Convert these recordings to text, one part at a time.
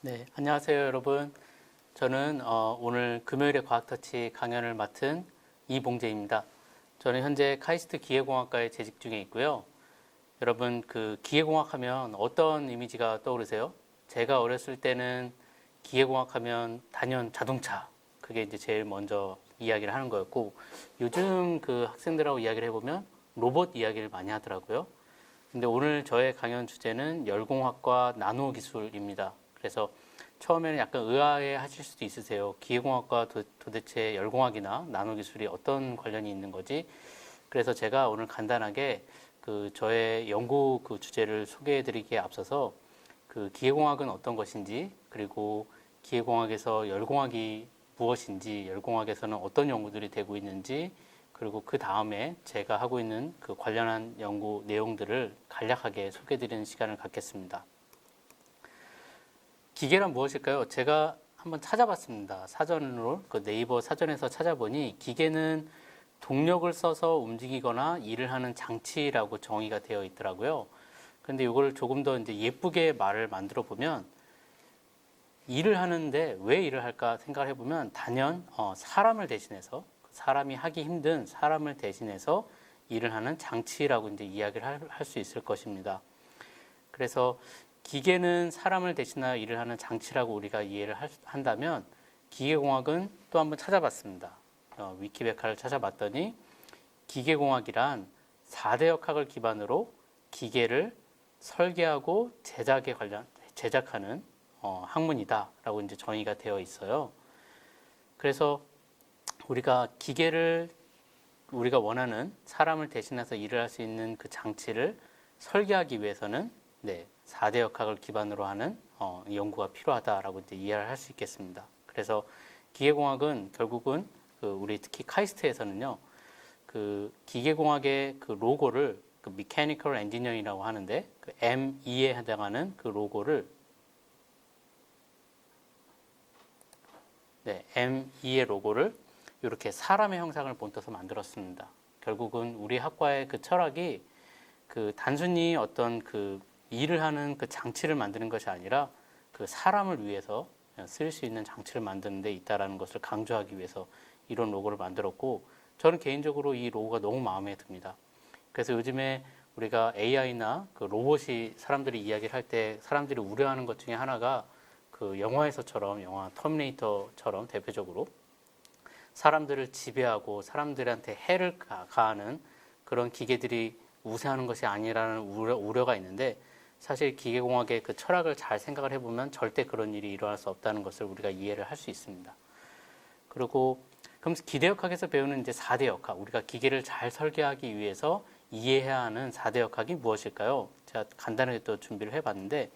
네, 안녕하세요, 여러분. 저는 오늘 금요일에 과학터치 강연을 맡은 이봉재입니다. 저는 현재 카이스트 기계공학과에 재직 중에 있고요. 여러분, 그 기계공학 하면 어떤 이미지가 떠오르세요? 제가 어렸을 때는 기계공학 하면 단연 자동차. 그게 이제 제일 먼저 이야기를 하는 거였고, 요즘 그 학생들하고 이야기를 해보면 로봇 이야기를 많이 하더라고요. 근데 오늘 저의 강연 주제는 열공학과 나노기술입니다. 그래서 처음에는 약간 의아해 하실 수도 있으세요. 기계공학과 도대체 열공학이나 나노기술이 어떤 관련이 있는 거지? 그래서 제가 오늘 간단하게 그 저의 연구 그 주제를 소개해 드리기에 앞서서 그 기계공학은 어떤 것인지, 그리고 기계공학에서 열공학이 무엇인지, 열공학에서는 어떤 연구들이 되고 있는지, 그리고 그 다음에 제가 하고 있는 그 관련한 연구 내용들을 간략하게 소개해 드리는 시간을 갖겠습니다. 기계란 무엇일까요? 제가 한번 찾아봤습니다. 사전으로 그 네이버 사전에서 찾아보니 기계는 동력을 써서 움직이거나 일을 하는 장치라고 정의가 되어 있더라고요. 근데 이걸 조금 더 이제 예쁘게 말을 만들어 보면 일을 하는데 왜 일을 할까 생각을 해보면 단연 사람을 대신해서 사람이 하기 힘든 사람을 대신해서 일을 하는 장치라고 이제 이야기를 할 수 있을 것입니다. 그래서 기계는 사람을 대신하여 일을 하는 장치라고 우리가 이해를 한다면 기계공학은 또 한번 찾아봤습니다. 위키백과를 찾아봤더니 기계공학이란 4대 역학을 기반으로 기계를 설계하고 제작하는 학문이다라고 이제 정의가 되어 있어요. 그래서 우리가 기계를 우리가 원하는 사람을 대신해서 일을 할 수 있는 그 장치를 설계하기 위해서는 4대 역학을 기반으로 하는 연구가 필요하다라고 이제 이해를 할 수 있겠습니다. 그래서 기계공학은 결국은 우리 특히 카이스트에서는요, 그 기계공학의 그 로고를 그 Mechanical Engineering이라고 하는데 그 ME에 해당하는 그 로고를 ME의 로고를 이렇게 사람의 형상을 본떠서 만들었습니다. 결국은 우리 학과의 그 철학이 그 단순히 어떤 그 일을 하는 그 장치를 만드는 것이 아니라 그 사람을 위해서 쓸 수 있는 장치를 만드는 데 있다라는 것을 강조하기 위해서 이런 로고를 만들었고, 저는 개인적으로 이 로고가 너무 마음에 듭니다. 그래서 요즘에 우리가 AI나 그 로봇이 사람들이 이야기를 할 때 사람들이 우려하는 것 중에 하나가 그 영화에서처럼 영화 터미네이터처럼 대표적으로 사람들을 지배하고 사람들한테 해를 가하는 그런 기계들이 우세하는 것이 아니라는 우려가 있는데, 사실 기계공학의 그 철학을 잘 생각을 해보면 절대 그런 일이 일어날 수 없다는 것을 우리가 이해를 할 수 있습니다. 그리고 그럼 기계역학에서 배우는 이제 4대 역학, 우리가 기계를 잘 설계하기 위해서 이해해야 하는 4대 역학이 무엇일까요? 제가 간단하게 또 준비를 해봤는데,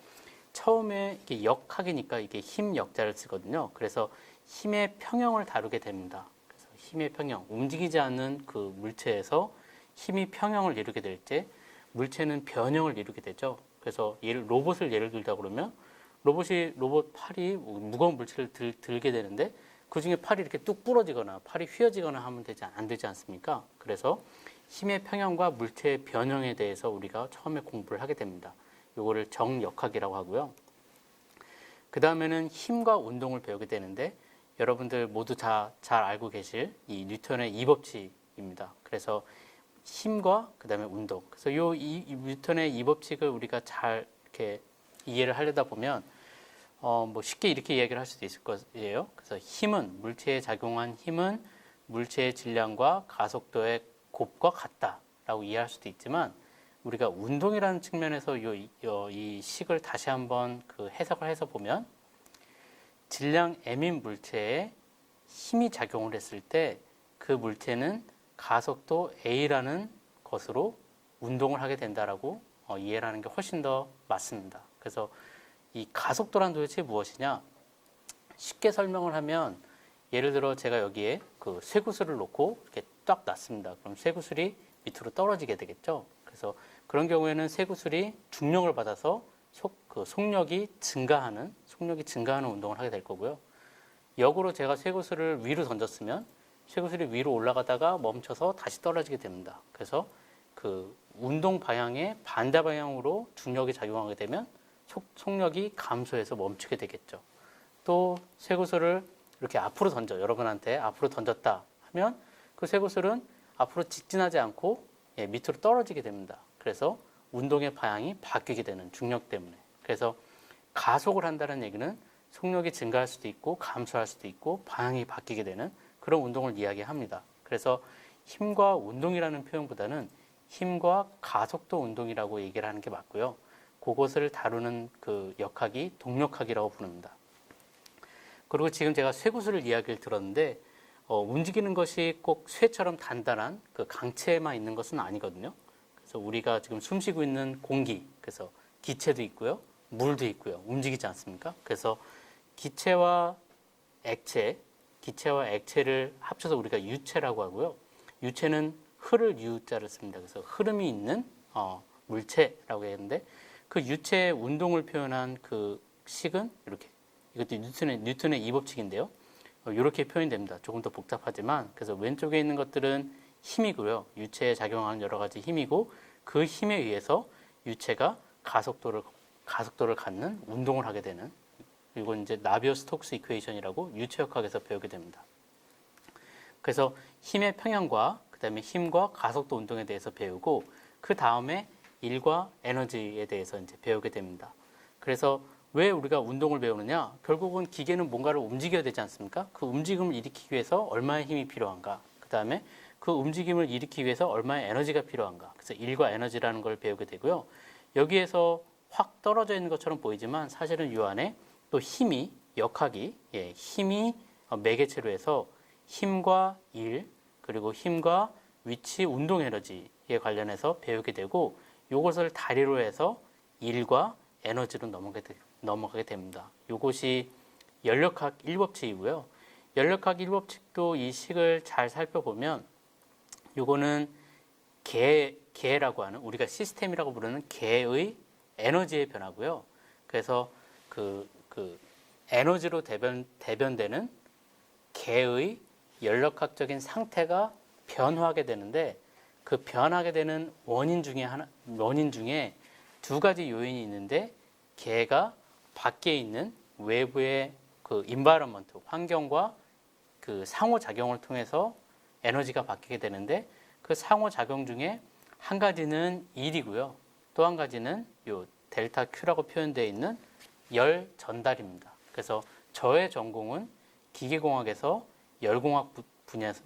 처음에 이게 역학이니까 이게 힘 역자를 쓰거든요. 그래서 힘의 평형을 다루게 됩니다. 그래서 힘의 평형, 움직이지 않는 그 물체에서 힘이 평형을 이루게 될 때 물체는 변형을 이루게 되죠. 그래서 로봇을 예를 들다 그러면 로봇 팔이 무거운 물체를 들게 되는데 그 중에 팔이 이렇게 뚝 부러지거나 팔이 휘어지거나 하면 안 되지 않습니까? 그래서 힘의 평형과 물체의 변형에 대해서 우리가 처음에 공부를 하게 됩니다. 요거를 정역학이라고 하고요. 그 다음에는 힘과 운동을 배우게 되는데 여러분들 모두 잘 알고 계실 이 뉴턴의 이법칙입니다. 그래서 힘과 그 다음에 운동. 그래서 이 뉴턴의 이법칙을 우리가 잘 이렇게 이해를 하려다 보면 뭐 쉽게 이렇게 이야기를 할 수도 있을 거예요. 그래서 물체에 작용한 힘은 물체의 질량과 가속도의 곱과 같다라고 이해할 수도 있지만, 우리가 운동이라는 측면에서 이 식을 다시 한번 그 해석을 해서 보면 질량 m인 물체에 힘이 작용을 했을 때 그 물체는 가속도 a라는 것으로 운동을 하게 된다라고 이해를 하는 게 훨씬 더 맞습니다. 그래서 이 가속도란 도대체 무엇이냐? 쉽게 설명을 하면 예를 들어 제가 여기에 그 쇠구슬을 놓고 이렇게 딱 놨습니다. 그럼 쇠구슬이 밑으로 떨어지게 되겠죠. 그래서 그런 경우에는 쇠구슬이 중력을 받아서 속력이 증가하는 운동을 하게 될 거고요. 역으로 제가 쇠구슬을 위로 던졌으면 쇠구슬이 위로 올라가다가 멈춰서 다시 떨어지게 됩니다. 그래서 그 운동 방향의 반대 방향으로 중력이 작용하게 되면 속력이 감소해서 멈추게 되겠죠. 또 쇠구슬을 이렇게 앞으로 던져, 여러분한테 앞으로 던졌다 하면 그 쇠구슬은 앞으로 직진하지 않고 밑으로 떨어지게 됩니다. 그래서 운동의 방향이 바뀌게 되는 중력 때문에. 그래서 가속을 한다는 얘기는 속력이 증가할 수도 있고 감소할 수도 있고 방향이 바뀌게 되는 그런 운동을 이야기합니다. 그래서 힘과 운동이라는 표현보다는 힘과 가속도 운동이라고 얘기를 하는 게 맞고요. 그것을 다루는 그 역학이 동력학이라고 부릅니다. 그리고 지금 제가 쇠구슬을 이야기를 들었는데 움직이는 것이 꼭 쇠처럼 단단한 그 강체에만 있는 것은 아니거든요. 그래서 우리가 지금 숨쉬고 있는 공기, 그래서 기체도 있고요, 물도 있고요, 움직이지 않습니까? 그래서 기체와 액체를 합쳐서 우리가 유체라고 하고요. 유체는 흐를 유자를 씁니다. 그래서 흐름이 있는 물체라고 했는데 그 유체의 운동을 표현한 그 식은 이렇게, 이것도 뉴턴의 이법칙인데요. 이렇게 표현이 됩니다. 조금 더 복잡하지만, 그래서 왼쪽에 있는 것들은 힘이고요. 유체에 작용하는 여러 가지 힘이고, 그 힘에 의해서 유체가 가속도를 갖는 운동을 하게 되는, 이건 이제 나비어-스톡스 이퀘이션이라고 유체역학에서 배우게 됩니다. 그래서 힘의 평형과 그다음에 힘과 가속도 운동에 대해서 배우고, 그 다음에 일과 에너지에 대해서 이제 배우게 됩니다. 그래서 왜 우리가 운동을 배우느냐? 결국은 기계는 뭔가를 움직여야 되지 않습니까? 그 움직임을 일으키기 위해서 얼마의 힘이 필요한가? 그 다음에 그 움직임을 일으키기 위해서 얼마의 에너지가 필요한가? 그래서 일과 에너지라는 걸 배우게 되고요. 여기에서 확 떨어져 있는 것처럼 보이지만 사실은 이 안에 또 힘이, 역학이, 힘이 매개체로 해서 힘과 일, 그리고 힘과 위치, 운동 에너지에 관련해서 배우게 되고, 이것을 다리로 해서 일과 에너지로 넘어가게 됩니다. 이것이 연력학 1법칙이고요. 연력학 1법칙도 이 식을 잘 살펴보면 이거는 개라고 하는, 우리가 시스템이라고 부르는 개의 에너지의 변화고요. 그래서 그 에너지로 대변되는 개의 연력학적인 상태가 변화하게 되는데, 그 변하게 되는 원인 중에 두 가지 요인이 있는데, 개가 밖에 있는 외부의 그 인바이러먼트, 환경과 그 상호작용을 통해서 에너지가 바뀌게 되는데, 그 상호작용 중에 한 가지는 일이고요. 또 한 가지는 요 델타 Q라고 표현되어 있는 열 전달입니다. 그래서 저의 전공은 기계공학에서 열공학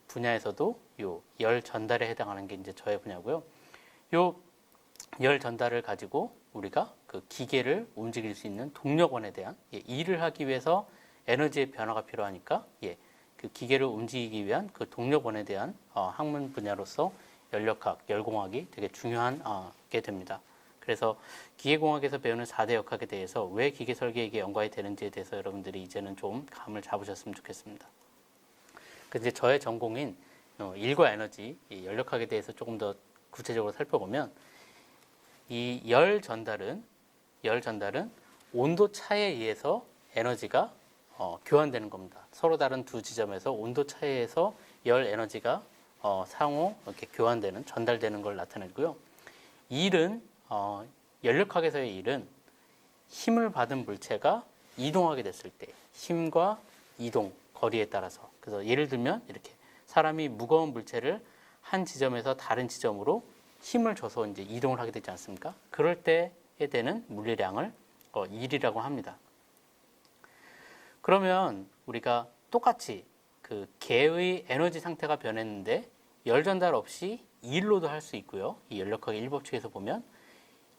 분야에서도 요 열 전달에 해당하는 게 이제 저의 분야고요. 요 열 전달을 가지고 우리가 그 기계를 움직일 수 있는 동력원에 대한 일을 하기 위해서 에너지의 변화가 필요하니까 그 기계를 움직이기 위한 그 동력원에 대한 학문 분야로서 연력학, 열공학이 되게 중요한 게 됩니다. 그래서 기계공학에서 배우는 4대 역학에 대해서 왜 기계 설계에게 연관이 되는지에 대해서 여러분들이 이제는 좀 감을 잡으셨으면 좋겠습니다. 근데 저의 전공인 일과 에너지, 연력학에 대해서 조금 더 구체적으로 살펴보면, 이 열 전달은 온도 차에 의해서 에너지가 교환되는 겁니다. 서로 다른 두 지점에서 온도 차에 의해서 열 에너지가 상호 이렇게 교환되는, 전달되는 걸 나타내고요. 일은 연력학에서의 일은 힘을 받은 물체가 이동하게 됐을 때 힘과 이동 거리에 따라서, 그래서 예를 들면 이렇게 사람이 무거운 물체를 한 지점에서 다른 지점으로 힘을 줘서 이제 이동을 하게 되지 않습니까? 그럴 때에 되는 물리량을 일이라고 합니다. 그러면 우리가 똑같이 그 개의 에너지 상태가 변했는데 열 전달 없이 일로도 할 수 있고요. 이 연력학의 1법칙에서 보면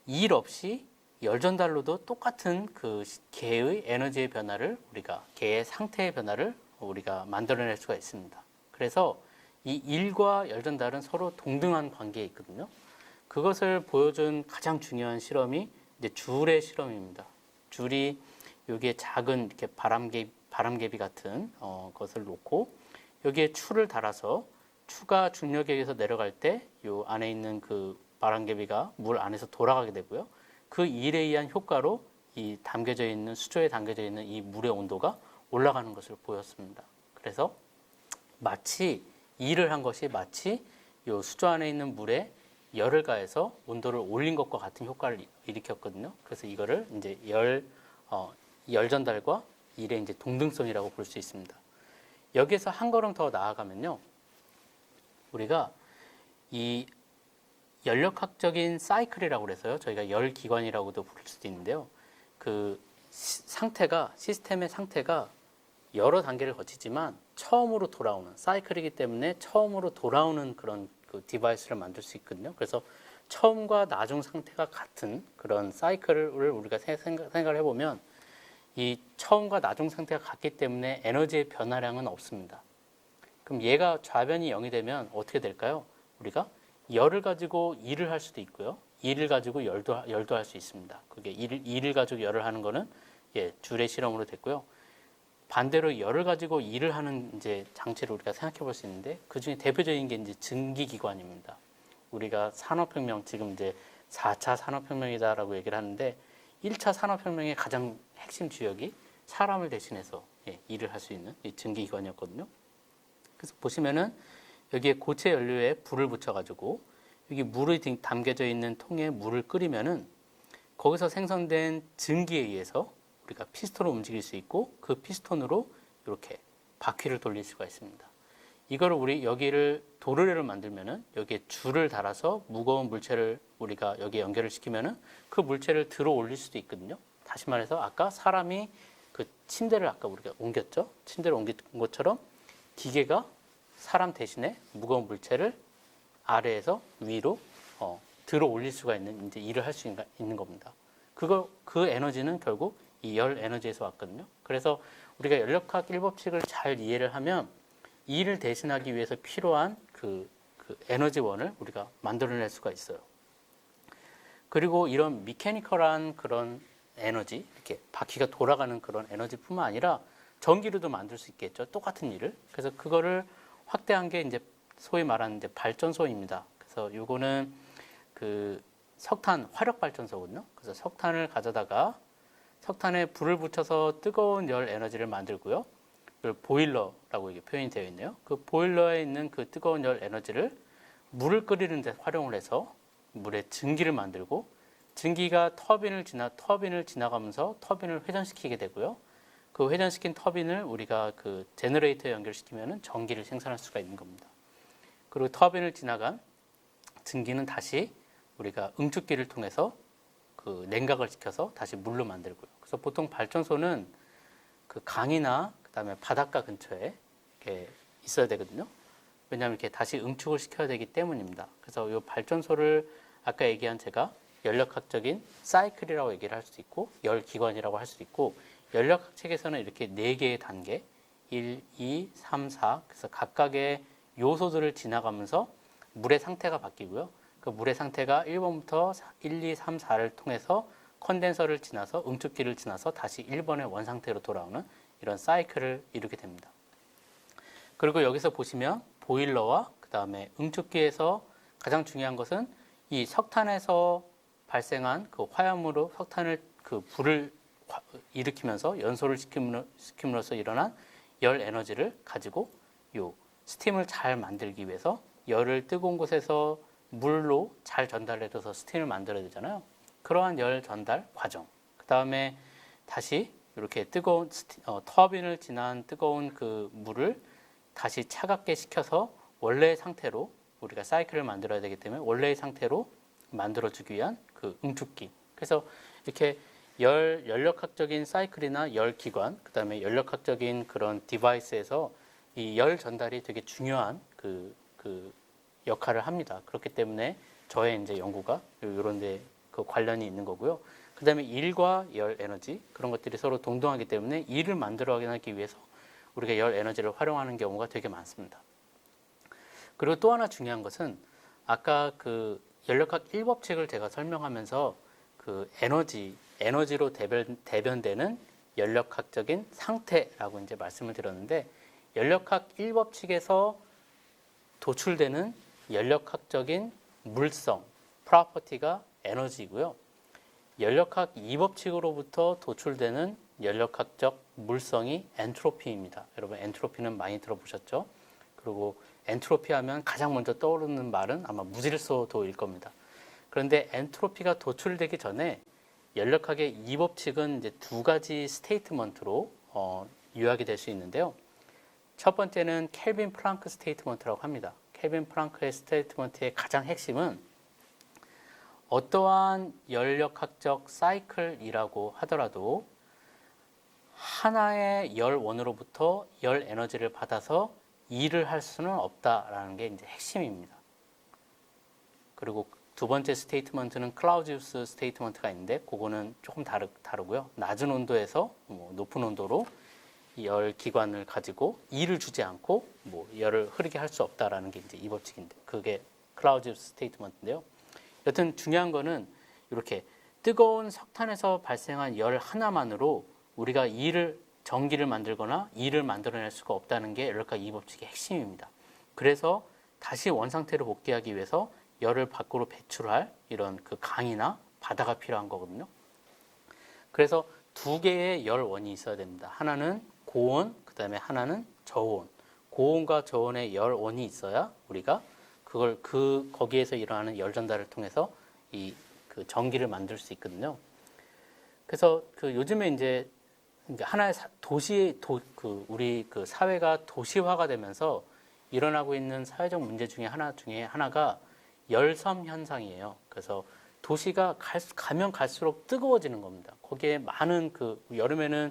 일 없이 열 전달로도 똑같은 그 개의 에너지의 변화를, 우리가 개의 상태의 변화를 우리가 만들어낼 수가 있습니다. 그래서 이 일과 열 전달은 서로 동등한 관계에 있거든요. 그것을 보여준 가장 중요한 실험이 이제 줄의 실험입니다. 줄이 여기에 작은 이렇게 바람개비 같은 것을 놓고 여기에 추를 달아서 추가 중력에 의해서 내려갈 때 이 안에 있는 그 바람개비가 물 안에서 돌아가게 되고요. 그 일에 의한 효과로 이 수조에 담겨져 있는 이 물의 온도가 올라가는 것을 보였습니다. 그래서 마치 일을 한 것이 마치 이 수조 안에 있는 물에 열을 가해서 온도를 올린 것과 같은 효과를 일으켰거든요. 그래서 이거를 이제 열 전달과 일의 이제 동등성이라고 볼 수 있습니다. 여기에서 한 걸음 더 나아가면요, 우리가 이 연력학적인 사이클이라고 그래서요, 저희가 열기관이라고도 부를 수도 있는데요, 그 상태가, 시스템의 상태가 여러 단계를 거치지만 처음으로 돌아오는 사이클이기 때문에 처음으로 돌아오는 그런 그 디바이스를 만들 수 있거든요. 그래서 처음과 나중 상태가 같은 그런 사이클을 우리가 생각을 해보면, 이 처음과 나중 상태가 같기 때문에 에너지의 변화량은 없습니다. 그럼 얘가 좌변이 0이 되면 어떻게 될까요? 우리가 열을 가지고 일을 할 수도 있고요, 일을 가지고 열도 할 수 있습니다. 그게 일을 가지고 열을 하는 거는 줄의 실험으로 됐고요. 반대로 열을 가지고 일을 하는 이제 장치를 우리가 생각해 볼 수 있는데, 그 중에 대표적인 게 이제 증기기관입니다. 우리가 산업혁명, 지금 이제 4차 산업혁명이다라고 얘기를 하는데, 1차 산업혁명의 가장 핵심 주역이 사람을 대신해서 일을 할 수 있는 이 증기기관이었거든요. 그래서 보시면은 여기에 고체 연료에 불을 붙여가지고 여기 물이 담겨져 있는 통에 물을 끓이면은 거기서 생성된 증기에 의해서 우리가 피스톤을 움직일 수 있고, 그 피스톤으로 이렇게 바퀴를 돌릴 수가 있습니다. 이거를 우리 여기를 도르래를 만들면은 여기에 줄을 달아서 무거운 물체를 우리가 여기에 연결을 시키면은 그 물체를 들어 올릴 수도 있거든요. 다시 말해서 아까 사람이 그 침대를 아까 우리가 옮겼죠. 침대를 옮긴 것처럼 기계가 사람 대신에 무거운 물체를 아래에서 위로 들어 올릴 수가 있는 이제 일을 할 수 있는 겁니다. 그 에너지는 결국 이 열 에너지에서 왔거든요. 그래서 우리가 연력학 1법칙을 잘 이해를 하면 이 일을 대신하기 위해서 필요한 그 에너지원을 우리가 만들어낼 수가 있어요. 그리고 이런 미케니컬한 그런 에너지, 이렇게 바퀴가 돌아가는 그런 에너지뿐만 아니라 전기로도 만들 수 있겠죠. 똑같은 일을. 그래서 그거를 확대한 게 이제 소위 말하는 이제 발전소입니다. 그래서 요거는 그 석탄 화력 발전소거든요. 그래서 석탄을 가져다가 석탄에 불을 붙여서 뜨거운 열 에너지를 만들고요. 그걸 보일러라고 이게 표현이 되어 있네요. 그 보일러에 있는 그 뜨거운 열 에너지를 물을 끓이는 데 활용을 해서 물에 증기를 만들고, 증기가 터빈을 지나가면서 터빈을 회전시키게 되고요. 그 회전시킨 터빈을 우리가 그 제너레이터에 연결시키면 전기를 생산할 수가 있는 겁니다. 그리고 터빈을 지나간 증기는 다시 우리가 응축기를 통해서 그 냉각을 시켜서 다시 물로 만들고요. 그래서 보통 발전소는 그 강이나 그다음에 바닷가 근처에 이렇게 있어야 되거든요. 왜냐하면 이렇게 다시 응축을 시켜야 되기 때문입니다. 그래서 이 발전소를 아까 얘기한 제가 연력학적인 사이클이라고 얘기를 할 수도 있고, 열기관이라고 할 수도 있고, 연력학 책에서는 이렇게 4개의 단계, 1, 2, 3, 4, 그래서 각각의 요소들을 지나가면서 물의 상태가 바뀌고요. 그 물의 상태가 1번부터 1, 2, 3, 4를 통해서 컨덴서를 지나서 응축기를 지나서 다시 1번의 원상태로 돌아오는 이런 사이클을 이루게 됩니다. 그리고 여기서 보시면 보일러와 그 다음에 응축기에서 가장 중요한 것은 이 석탄에서 발생한 그 화염으로 석탄을 그 불을 일으키면서 연소를 시킴으로써 일어난 열 에너지를 가지고 요 스팀을 잘 만들기 위해서 열을 뜨거운 곳에서 물로 잘 전달해줘서 스팀을 만들어야 되잖아요. 그러한 열 전달 과정, 그 다음에 다시 이렇게 뜨거운 터빈을 지난 뜨거운 그 물을 다시 차갑게 식혀서 원래의 상태로 우리가 사이클을 만들어야 되기 때문에 원래의 상태로 만들어주기 위한 그 응축기. 그래서 이렇게 연력학적인 사이클이나 열기관, 그 다음에 연력학적인 그런 디바이스에서 이 열 전달이 되게 중요한 그 역할을 합니다. 그렇기 때문에 저의 이제 연구가 이런 데 그 관련이 있는 거고요. 그 다음에 일과 열 에너지, 그런 것들이 서로 동등하기 때문에 일을 만들어내기 위해서 우리가 열 에너지를 활용하는 경우가 되게 많습니다. 그리고 또 하나 중요한 것은 아까 그 연력학 1법칙을 제가 설명하면서 그 에너지로 대변되는 연력학적인 상태라고 이제 말씀을 드렸는데, 연력학 1법칙에서 도출되는 연력학적인 물성, 프로퍼티가 에너지이고요. 연력학 2법칙으로부터 도출되는 연력학적 물성이 엔트로피입니다. 여러분 엔트로피는 많이 들어보셨죠? 그리고 엔트로피 하면 가장 먼저 떠오르는 말은 아마 무질서도일 겁니다. 그런데 엔트로피가 도출되기 전에 연력학의 이 법칙은 이제 두 가지 스테이트먼트로 요약이 될 수 있는데요. 첫 번째는 켈빈 플랑크 스테이트먼트라고 합니다. 켈빈 플랑크의 스테이트먼트의 가장 핵심은 어떠한 연력학적 사이클이라고 하더라도 하나의 열원으로부터 열 에너지를 받아서 일을 할 수는 없다라는 게 이제 핵심입니다. 그리고 두 번째 스테이트먼트는 클라우지우스 스테이트먼트가 있는데 그거는 조금 다르고요. 낮은 온도에서 높은 온도로 열 기관을 가지고 일을 주지 않고 열을 흐르게 할 수 없다라는 게 이제 이 법칙인데 그게 클라우지우스 스테이트먼트인데요. 여튼 중요한 거는 이렇게 뜨거운 석탄에서 발생한 열 하나만으로 우리가 전기를 만들거나 일을 만들어낼 수가 없다는 게 연력학 이 법칙의 핵심입니다. 그래서 다시 원상태로 복귀하기 위해서 열을 밖으로 배출할 이런 그 강이나 바다가 필요한 거거든요. 그래서 두 개의 열원이 있어야 됩니다. 하나는 고온, 그 다음에 하나는 저온. 고온과 저온의 열원이 있어야 우리가 거기에서 일어나는 열 전달을 통해서 그 전기를 만들 수 있거든요. 그래서 요즘에 이제 하나의 우리 그 사회가 도시화가 되면서 일어나고 있는 사회적 문제 중에 하나가 열섬 현상이에요. 그래서 도시가 가면 갈수록 뜨거워지는 겁니다. 거기에 많은 여름에는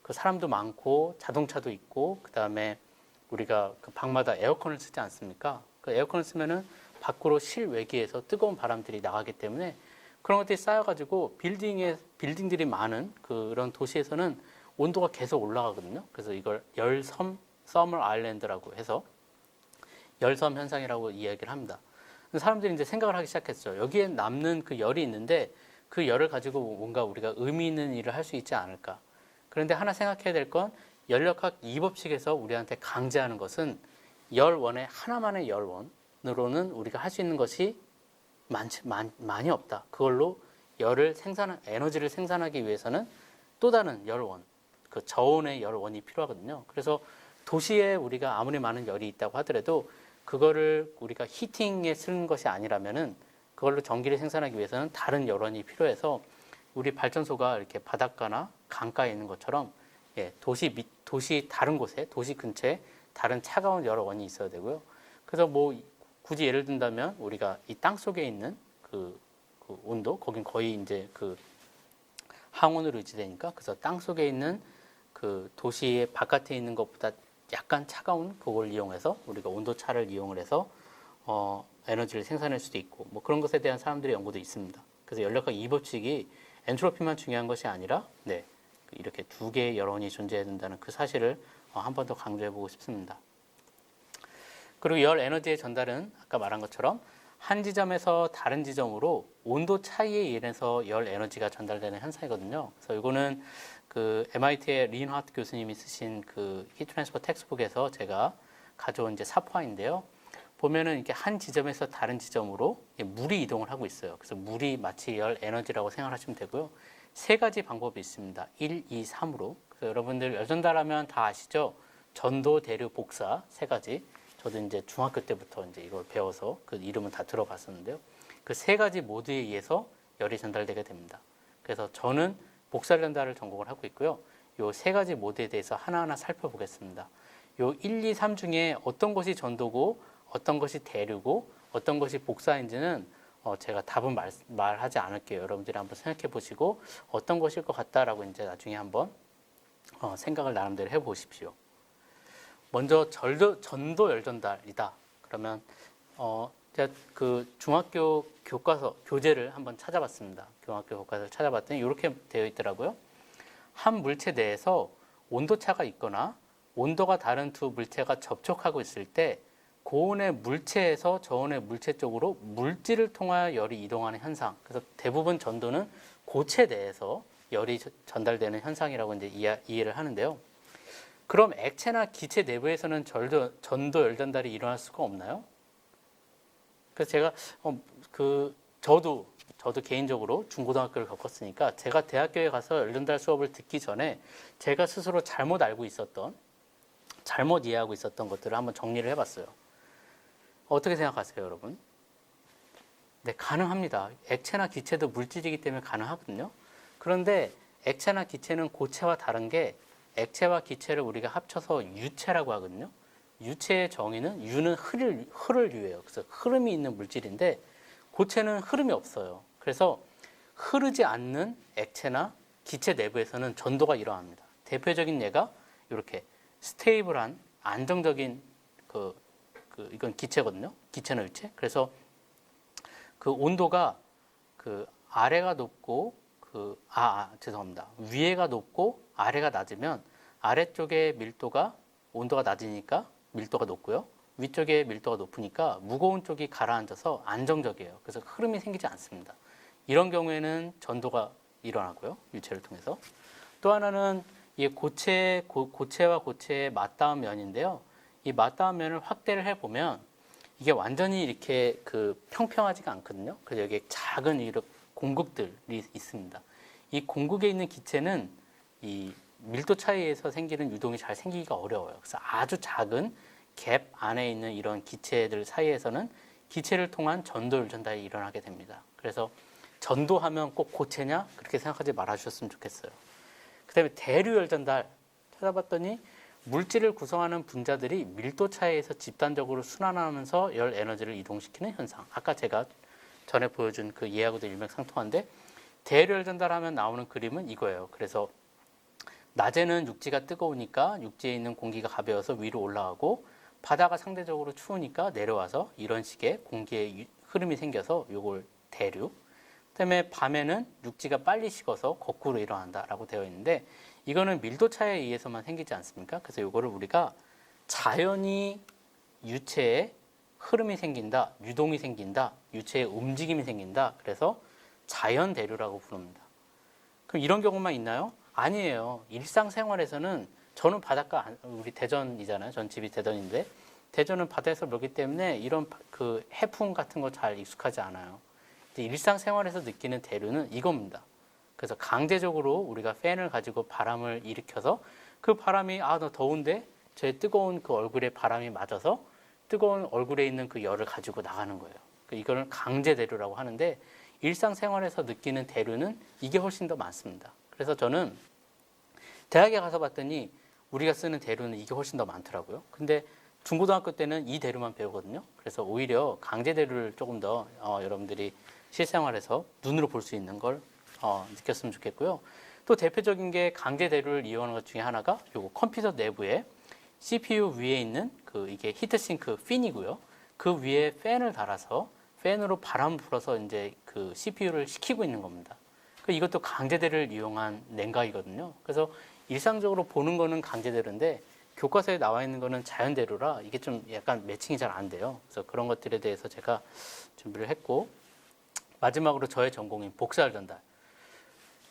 사람도 많고 자동차도 있고 그다음에 우리가 방마다 에어컨을 쓰지 않습니까? 그 에어컨을 쓰면은 밖으로 실외기에서 뜨거운 바람들이 나가기 때문에 그런 것들이 쌓여가지고 빌딩들이 많은 그런 도시에서는 온도가 계속 올라가거든요. 그래서 이걸 서머 아일랜드라고 해서 열섬 현상이라고 이야기를 합니다. 사람들이 이제 생각을 하기 시작했어요. 여기에 남는 그 열이 있는데 그 열을 가지고 뭔가 우리가 의미 있는 일을 할 수 있지 않을까. 그런데 하나 생각해야 될 건 연력학 이 법칙에서 우리한테 강제하는 것은 열원의 하나만의 열원으로는 우리가 할 수 있는 것이 많이 없다. 그걸로 에너지를 생산하기 위해서는 또 다른 열원, 그 저온의 열원이 필요하거든요. 그래서 도시에 우리가 아무리 많은 열이 있다고 하더라도 그거를 우리가 히팅에 쓰는 것이 아니라면은 그걸로 전기를 생산하기 위해서는 다른 열원이 필요해서 우리 발전소가 이렇게 바닷가나 강가에 있는 것처럼 도시 다른 곳에 도시 근처에 다른 차가운 열원이 있어야 되고요. 그래서 굳이 예를 든다면 우리가 이 땅 속에 있는 그 온도, 거긴 거의 이제 그 항온으로 유지되니까 그래서 땅 속에 있는 그 도시의 바깥에 있는 것보다 약간 차가운 그걸 이용해서 우리가 온도차를 이용을 해서 에너지를 생산할 수도 있고 그런 것에 대한 사람들의 연구도 있습니다. 그래서 연력학 이 법칙이 엔트로피만 중요한 것이 아니라 이렇게 두 개의 열원이 존재해야 된다는 그 사실을 한 번 더 강조해 보고 싶습니다. 그리고 열 에너지의 전달은 아까 말한 것처럼 한 지점에서 다른 지점으로 온도 차이에 의해서 열 에너지가 전달되는 현상이거든요. 그래서 이거는 그 MIT의 린하트 교수님이 쓰신 그 히트 트랜스퍼 텍스트북에서 제가 가져온 이제 사파인데요. 보면은 이렇게 한 지점에서 다른 지점으로 물이 이동을 하고 있어요. 그래서 물이 마치 열 에너지라고 생각하시면 되고요. 세 가지 방법이 있습니다. 1, 2, 3으로. 그래서 여러분들 열 전달하면 다 아시죠? 전도, 대류, 복사 세 가지. 저도 이제 중학교 때부터 이제 이걸 배워서 그 이름은 다 들어봤었는데요. 그 세 가지 모드에 의해서 열이 전달되게 됩니다. 그래서 저는 복사 전달을 전공을 하고 있고요. 요 세 가지 모드에 대해서 하나하나 살펴보겠습니다. 요 1, 2, 3 중에 어떤 것이 전도고 어떤 것이 대류고 어떤 것이 복사인지는 제가 답은 말하지 않을게요. 여러분들이 한번 생각해 보시고 어떤 것일 것 같다라고 이제 나중에 한번 생각을 나름대로 해 보십시오. 먼저 전도 열전달이다. 그러면 제가 그 중학교 교재를 한번 찾아봤습니다. 중학교 교과서를 찾아봤더니 이렇게 되어 있더라고요. 한 물체 내에서 온도차가 있거나 온도가 다른 두 물체가 접촉하고 있을 때 고온의 물체에서 저온의 물체 쪽으로 물질을 통하여 열이 이동하는 현상. 그래서 대부분 전도는 고체 내에서 열이 전달되는 현상이라고 이제 이해를 하는데요. 그럼 액체나 기체 내부에서는 전도 열 전달이 일어날 수가 없나요? 그래서 제가 저도 개인적으로 중고등학교를 겪었으니까 제가 대학교에 가서 열 전달 수업을 듣기 전에 제가 스스로 잘못 이해하고 있었던 것들을 한번 정리를 해봤어요. 어떻게 생각하세요, 여러분? 네, 가능합니다. 액체나 기체도 물질이기 때문에 가능하거든요. 그런데 액체나 기체는 고체와 다른 게 액체와 기체를 우리가 합쳐서 유체라고 하거든요. 유체의 정의는 유는 흐를 유예요. 그래서 흐름이 있는 물질인데 고체는 흐름이 없어요. 그래서 흐르지 않는 액체나 기체 내부에서는 전도가 일어납니다. 대표적인 예가 이렇게 스테이블한 안정적인 이건 기체거든요. 기체는 유체. 그래서 그 온도가 그 아래가 높고 죄송합니다. 위에가 높고 아래가 낮으면 아래쪽의 밀도가 온도가 낮으니까 밀도가 높고요. 위쪽에 밀도가 높으니까 무거운 쪽이 가라앉아서 안정적이에요. 그래서 흐름이 생기지 않습니다. 이런 경우에는 전도가 일어나고요. 유체를 통해서. 또 하나는 이 고체와 고체의 맞닿은 면인데요. 이 맞닿은 면을 확대를 해보면 이게 완전히 이렇게 평평하지가 않거든요. 그래서 여기에 작은 이런 공극들이 있습니다. 이 공극에 있는 기체는 이 밀도 차이에서 생기는 유동이 잘 생기기가 어려워요. 그래서 아주 작은 갭 안에 있는 이런 기체들 사이에서는 기체를 통한 전도 전달이 일어나게 됩니다. 그래서 전도하면 꼭 고체냐? 그렇게 생각하지 말아주셨으면 좋겠어요. 그 다음에 대류열 전달 찾아봤더니 물질을 구성하는 분자들이 밀도 차이에서 집단적으로 순환하면서 열 에너지를 이동시키는 현상. 아까 제가 전에 보여준 그 예하고도 일맥상통한데 대류열 전달하면 나오는 그림은 이거예요. 그래서 낮에는 육지가 뜨거우니까 육지에 있는 공기가 가벼워서 위로 올라가고 바다가 상대적으로 추우니까 내려와서 이런 식의 공기의 흐름이 생겨서 이걸 대류. 그다음에 밤에는 육지가 빨리 식어서 거꾸로 일어난다라고 되어 있는데 이거는 밀도 차이에 의해서만 생기지 않습니까? 그래서 이거를 우리가 자연히 유체에 흐름이 생긴다, 유동이 생긴다, 유체의 움직임이 생긴다. 그래서 자연 대류라고 부릅니다. 그럼 이런 경우만 있나요? 아니에요. 일상생활에서는 저는 바닷가 우리 대전이잖아요. 전 집이 대전인데 대전은 바다에서 멀기 때문에 이런 해풍 같은 거 잘 익숙하지 않아요. 일상생활에서 느끼는 대류는 이겁니다. 그래서 강제적으로 우리가 팬을 가지고 바람을 일으켜서 그 바람이 너 더운데 제 뜨거운 그 얼굴에 바람이 맞아서 뜨거운 얼굴에 있는 그 열을 가지고 나가는 거예요. 이거는 강제 대류라고 하는데 일상생활에서 느끼는 대류는 이게 훨씬 더 많습니다. 그래서 저는 대학에 가서 봤더니 우리가 쓰는 대류는 이게 훨씬 더 많더라고요. 근데 중고등학교 때는 이 대류만 배우거든요. 그래서 오히려 강제 대류를 조금 더 여러분들이 실생활에서 눈으로 볼 수 있는 걸 느꼈으면 좋겠고요. 또 대표적인 게 강제 대류를 이용하는 것 중에 하나가 요거 컴퓨터 내부에 CPU 위에 있는 이게 히트싱크 핀이고요. 그 위에 팬을 달아서 팬으로 바람 불어서 이제 그 CPU를 식히고 있는 겁니다. 이것도 강제 대류를 이용한 냉각이거든요. 그래서 일상적으로 보는 거는 강제 대류인데 교과서에 나와 있는 거는 자연 대류라 이게 좀 약간 매칭이 잘 안 돼요. 그래서 그런 것들에 대해서 제가 준비를 했고 마지막으로 저의 전공인 복사열 전달.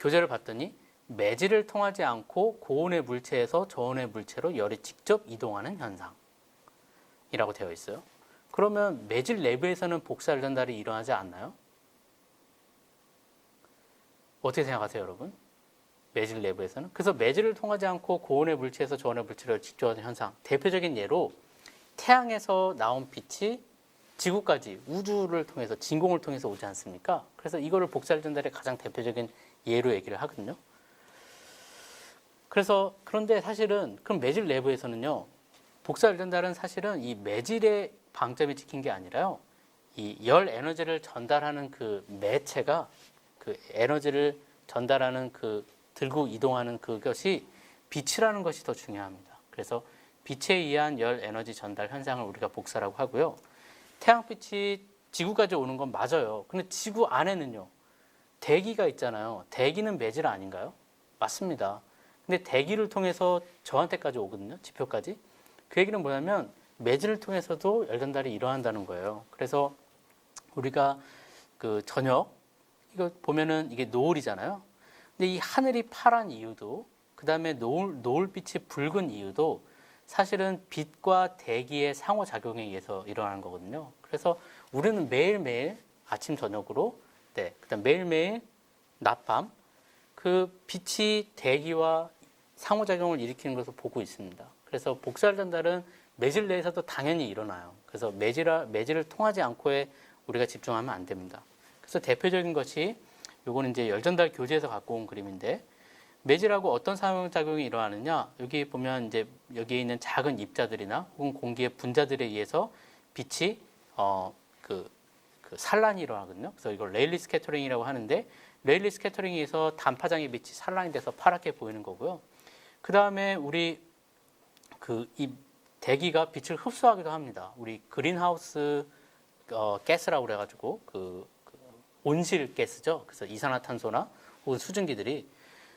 교재를 봤더니 매질을 통하지 않고 고온의 물체에서 저온의 물체로 열이 직접 이동하는 현상이라고 되어 있어요. 그러면 매질 내부에서는 복사열 전달이 일어나지 않나요? 어떻게 생각하세요, 여러분? 매질 내부에서는? 그래서 매질을 통하지 않고 고온의 물체에서 저온의 물체로 직접 하는 현상. 대표적인 예로 태양에서 나온 빛이 지구까지 우주를 통해서 진공을 통해서 오지 않습니까? 그래서 이거를 복사열 전달의 가장 대표적인 예로 얘기를 하거든요. 그래서 그런데 사실은 그럼 매질 내부에서는요. 복사열 전달은 사실은 이 매질의 방점이 찍힌 게 아니라요. 이 열 에너지를 전달하는 그 매체가 그 에너지를 전달하는 들고 이동하는 그것이 빛이라는 것이 더 중요합니다. 그래서 빛에 의한 열 에너지 전달 현상을 우리가 복사라고 하고요. 태양빛이 지구까지 오는 건 맞아요. 근데 지구 안에는요. 대기가 있잖아요. 대기는 매질 아닌가요? 맞습니다. 근데 대기를 통해서 저한테까지 오거든요. 지표까지. 그 얘기는 뭐냐면 매질을 통해서도 열 전달이 일어난다는 거예요. 그래서 우리가 저녁 이거 보면은 이게 노을이잖아요. 근데 이 하늘이 파란 이유도 그 다음에 노을빛이 붉은 이유도 사실은 빛과 대기의 상호작용에 의해서 일어나는 거거든요. 그래서 우리는 매일매일 아침 저녁으로 그다음 매일매일 낮밤 그 빛이 대기와 상호작용을 일으키는 것을 보고 있습니다. 그래서 복사열 전달은 매질 내에서도 당연히 일어나요. 그래서 매질을 통하지 않고에 우리가 집중하면 안 됩니다. 그래서 대표적인 것이 요거는 이제 열전달 교재에서 갖고 온 그림인데, 매질하고 어떤 상호작용이 일어나느냐, 여기 보면 이제 여기에 있는 작은 입자들이나 혹은 공기의 분자들에 의해서 빛이 그 산란이 일어나거든요. 그래서 이걸 레일리 스캐터링이라고 하는데, 레일리 스캐터링에서 단파장의 빛이 산란이 돼서 파랗게 보이는 거고요. 그 다음에 우리 이 대기가 빛을 흡수하기도 합니다. 우리 그린하우스 가스라고 그래가지고 온실 가스죠. 그래서 이산화탄소나 혹은 수증기들이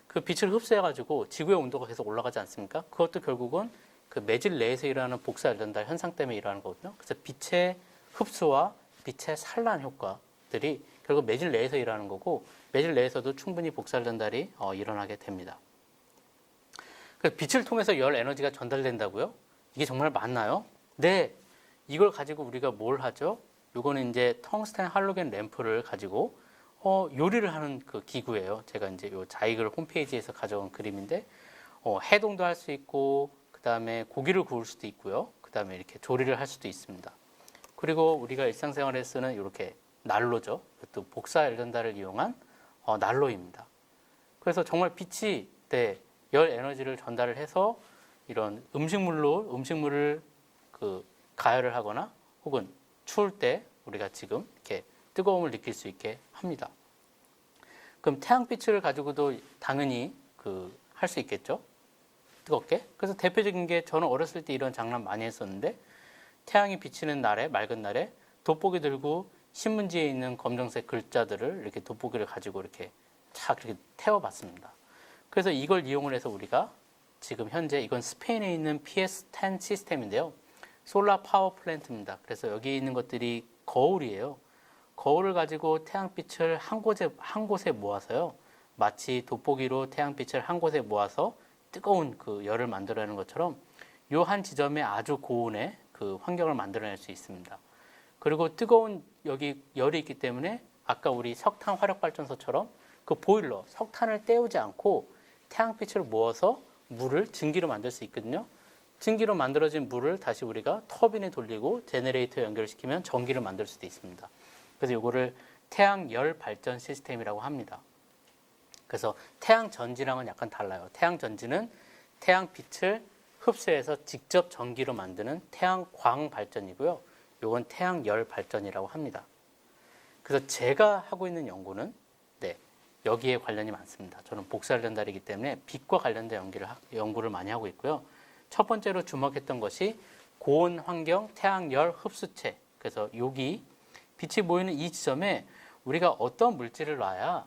그 빛을 흡수해가지고 지구의 온도가 계속 올라가지 않습니까? 그것도 결국은 그 매질 내에서 일어나는 복사 열전달 현상 때문에 일어나는 거거든요. 그래서 빛의 흡수와 빛의 산란 효과들이 결국 매질 내에서 일어나는 거고, 매질 내에서도 충분히 복사 열전달이 일어나게 됩니다. 그래서 빛을 통해서 열 에너지가 전달된다고요? 이게 정말 맞나요? 네. 이걸 가지고 우리가 뭘 하죠? 이거는 이제 텅스텐 할로겐 램프를 가지고 요리를 하는 그 기구예요. 제가 이제 요 자이글 홈페이지에서 가져온 그림인데, 해동도 할 수 있고, 그 다음에 고기를 구울 수도 있고요. 그 다음에 이렇게 조리를 할 수도 있습니다. 그리고 우리가 일상생활에 쓰는 이렇게 난로죠. 또 복사 열전달을 이용한 난로입니다. 그래서 정말 빛이 열 에너지를 전달을 해서 이런 음식물을 가열을 하거나 혹은 추울 때 우리가 지금 이렇게 뜨거움을 느낄 수 있게 합니다. 그럼 태양빛을 가지고도 당연히 할 수 있겠죠? 뜨겁게. 그래서 대표적인 게, 저는 어렸을 때 이런 장난 많이 했었는데, 태양이 비치는 날에, 맑은 날에 돋보기 들고 신문지에 있는 검정색 글자들을 이렇게 돋보기를 가지고 이렇게 착 이렇게 태워봤습니다. 그래서 이걸 이용을 해서 우리가 지금 현재, 이건 스페인에 있는 PS10 시스템인데요. 솔라 파워 플랜트입니다. 그래서 여기 있는 것들이 거울이에요. 거울을 가지고 태양빛을 한 곳에 모아서요. 마치 돋보기로 태양빛을 한 곳에 모아서 뜨거운 그 열을 만들어내는 것처럼 요 한 지점에 아주 고온의 그 환경을 만들어낼 수 있습니다. 그리고 뜨거운 여기 열이 있기 때문에 아까 우리 석탄 화력발전소처럼 그 보일러, 석탄을 때우지 않고 태양빛을 모아서 물을 증기로 만들 수 있거든요. 증기로 만들어진 물을 다시 우리가 터빈에 돌리고 제너레이터에 연결시키면 전기를 만들 수도 있습니다. 그래서 이거를 태양열 발전 시스템이라고 합니다. 그래서 태양전지랑은 약간 달라요. 태양전지는 태양빛을 흡수해서 직접 전기로 만드는 태양광 발전이고요. 이건 태양열 발전이라고 합니다. 그래서 제가 하고 있는 연구는 여기에 관련이 많습니다. 저는 복사열전달이기 때문에 빛과 관련된 연구를 많이 하고 있고요. 첫 번째로 주목했던 것이 고온 환경 태양열 흡수체. 그래서 여기 빛이 보이는 이 지점에 우리가 어떤 물질을 놔야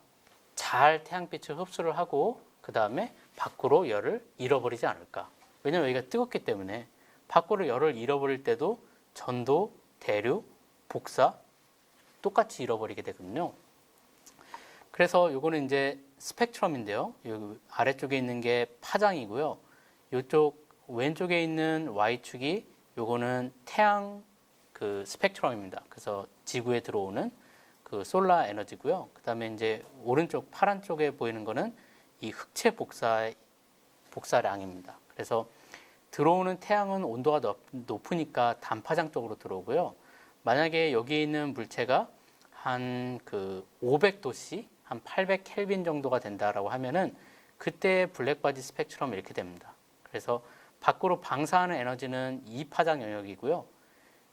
잘 태양빛을 흡수를 하고 그 다음에 밖으로 열을 잃어버리지 않을까. 왜냐하면 여기가 뜨겁기 때문에 밖으로 열을 잃어버릴 때도 전도, 대류, 복사 똑같이 잃어버리게 되거든요. 그래서 요거는 이제 스펙트럼인데요. 여기 아래쪽에 있는 게 파장이고요. 이쪽 왼쪽에 있는 Y축이 요거는 태양 스펙트럼입니다. 그래서 지구에 들어오는 그 솔라 에너지고요. 그 다음에 이제 오른쪽 파란 쪽에 보이는 거는 이 흑체 복사량입니다. 그래서 들어오는 태양은 온도가 높으니까 단파장 쪽으로 들어오고요. 만약에 여기 있는 물체가 한 500도씨, 한 800켈빈 정도가 된다라고 하면은 그때 블랙바디 스펙트럼 이렇게 됩니다. 그래서 밖으로 방사하는 에너지는 이 파장 영역이고요.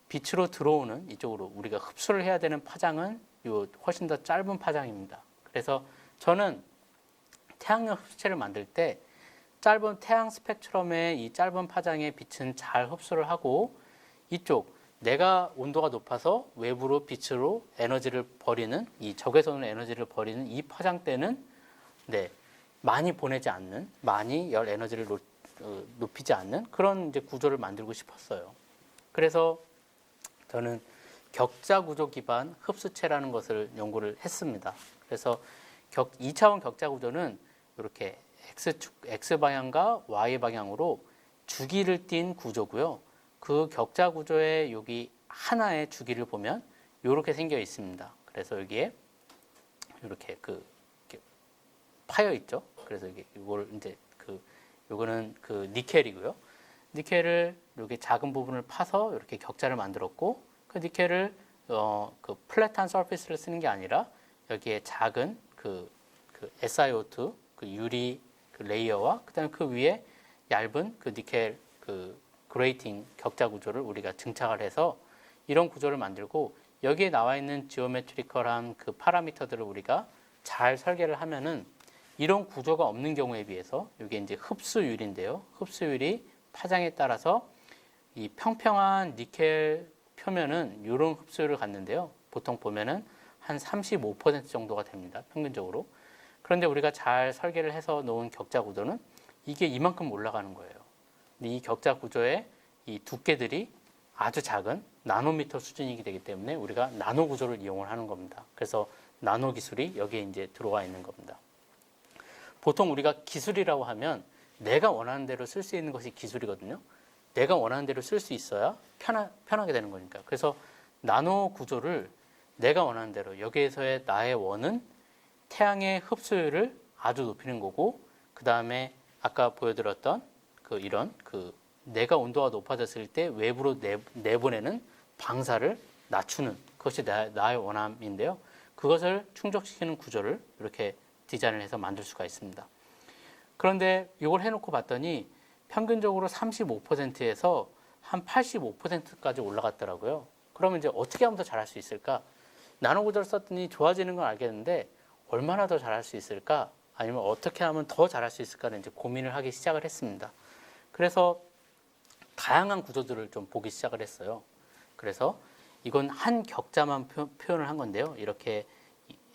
빛으로 들어오는 이쪽으로 우리가 흡수를 해야 되는 파장은 요 훨씬 더 짧은 파장입니다. 그래서 저는 태양열 흡수체를 만들 때 짧은 태양 스펙트럼의 이 짧은 파장의 빛은 잘 흡수를 하고 이쪽 내가 온도가 높아서 외부로 빛으로 에너지를 버리는 이 적외선으로 에너지를 버리는 이 파장대는 많이 보내지 않는, 많이 열 에너지를 높이지 않는 그런 이제 구조를 만들고 싶었어요. 그래서 저는 격자 구조 기반 흡수체라는 것을 연구를 했습니다. 그래서 2차원 격자 구조는 이렇게 X 방향과 Y 방향으로 주기를 띤 구조고요. 그 격자 구조의 여기 하나의 주기를 보면 이렇게 생겨 있습니다. 그래서 여기에 이렇게 이렇게 파여 있죠. 그래서 이걸 이제 요거는 니켈이고요. 니켈을 이렇게 작은 부분을 파서 이렇게 격자를 만들었고, 그 니켈을 그 플랫한 서피스를 쓰는 게 아니라 여기에 작은 그 SiO2 그 유리 그 레이어와 그다음에 그 위에 얇은 그 니켈 그 그레이팅 격자 구조를 우리가 증착을 해서 이런 구조를 만들고, 여기에 나와 있는 지오메트리컬한 그 파라미터들을 우리가 잘 설계를 하면은 이런 구조가 없는 경우에 비해서, 이게 이제 흡수율인데요. 흡수율이 파장에 따라서 이 평평한 니켈 표면은 이런 흡수율을 갖는데요. 보통 보면은 한 35% 정도가 됩니다. 평균적으로. 그런데 우리가 잘 설계를 해서 놓은 격자 구조는 이게 이만큼 올라가는 거예요. 근데 이 격자 구조의 이 두께들이 아주 작은 나노미터 수준이기 되기 때문에 우리가 나노 구조를 이용을 하는 겁니다. 그래서 나노 기술이 여기에 이제 들어와 있는 겁니다. 보통 우리가 기술이라고 하면 내가 원하는 대로 쓸 수 있는 것이 기술이거든요. 내가 원하는 대로 쓸 수 있어야 편하게 되는 거니까. 그래서 나노 구조를 내가 원하는 대로, 여기에서의 나의 원은 태양의 흡수율을 아주 높이는 거고, 그 다음에 아까 보여드렸던 그 이런 그 내가 온도가 높아졌을 때 외부로 내보내는 방사를 낮추는, 그것이 나의 원함인데요. 그것을 충족시키는 구조를 이렇게 디자인을 해서 만들 수가 있습니다. 그런데 이걸 해놓고 봤더니 평균적으로 35%에서 한 85%까지 올라갔더라고요. 그러면 이제 어떻게 하면 더 잘할 수 있을까? 나노 구조를 썼더니 좋아지는 건 알겠는데 얼마나 더 잘할 수 있을까? 아니면 어떻게 하면 더 잘할 수 있을까를 이제 고민을 하기 시작을 했습니다. 그래서 다양한 구조들을 좀 보기 시작을 했어요. 그래서 이건 한 격자만 표현을 한 건데요. 이렇게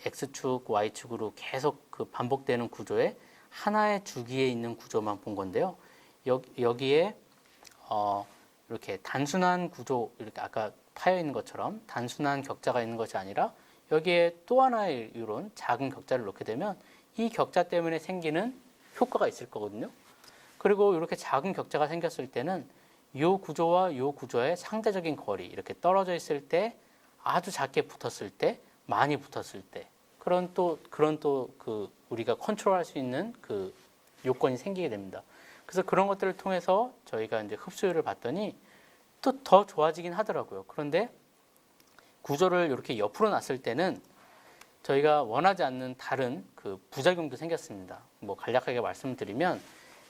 X축, Y축으로 계속 그 반복되는 구조에 하나의 주기에 있는 구조만 본 건데요. 여기에 이렇게 단순한 구조, 이렇게 아까 파여 있는 것처럼 단순한 격자가 있는 것이 아니라 여기에 또 하나의 이런 작은 격자를 놓게 되면 이 격자 때문에 생기는 효과가 있을 거거든요. 그리고 이렇게 작은 격자가 생겼을 때는 이 구조와 이 구조의 상대적인 거리, 이렇게 떨어져 있을 때, 아주 작게 붙었을 때, 많이 붙었을 때, 그런 또 그 우리가 컨트롤할 수 있는 그 요건이 생기게 됩니다. 그래서 그런 것들을 통해서 저희가 이제 흡수율을 봤더니 또 더 좋아지긴 하더라고요. 그런데 구조를 이렇게 옆으로 놨을 때는 저희가 원하지 않는 다른 그 부작용도 생겼습니다. 뭐 간략하게 말씀드리면,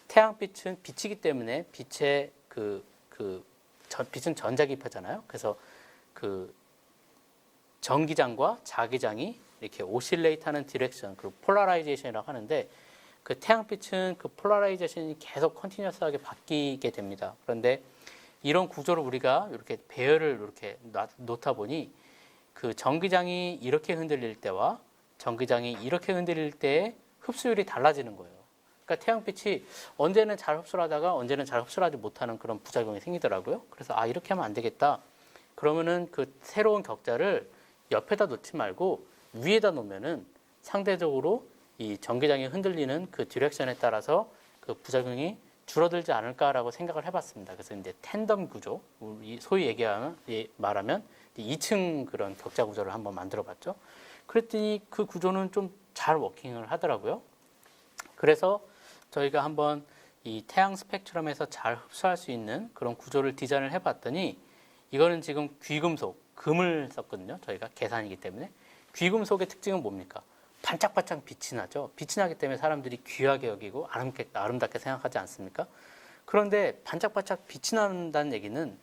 태양빛은 빛이기 때문에 빛의 빛은 전자기파잖아요. 그래서 그 전기장과 자기장이 이렇게 오실레이트하는 디렉션, 그 폴라라이제이션이라고 하는데, 그 태양빛은 그 폴라라이제이션이 계속 컨티뉴어스하게 바뀌게 됩니다. 그런데 이런 구조를 우리가 이렇게 배열을 이렇게 놓다 보니 그 전기장이 이렇게 흔들릴 때와 전기장이 이렇게 흔들릴 때의 흡수율이 달라지는 거예요. 그러니까 태양빛이 언제는 잘 흡수를 하다가 언제는 잘 흡수를 하지 못하는 그런 부작용이 생기더라고요. 그래서 이렇게 하면 안 되겠다. 그러면은 그 새로운 격자를 옆에다 놓지 말고 위에다 놓으면은 상대적으로 이 전기장이 흔들리는 그 디렉션에 따라서 그 부작용이 줄어들지 않을까라고 생각을 해봤습니다. 그래서 이제 텐덤 구조, 소위 말하면 2층 그런 격자 구조를 한번 만들어봤죠. 그랬더니 그 구조는 좀 잘 워킹을 하더라고요. 그래서 저희가 한번 이 태양 스펙트럼에서 잘 흡수할 수 있는 그런 구조를 디자인을 해봤더니, 이거는 지금 귀금속, 금을 썼거든요. 저희가 계산이기 때문에. 귀금속의 특징은 뭡니까? 반짝반짝 빛이 나죠. 빛이 나기 때문에 사람들이 귀하게 여기고 아름답게 생각하지 않습니까? 그런데 반짝반짝 빛이 난다는 얘기는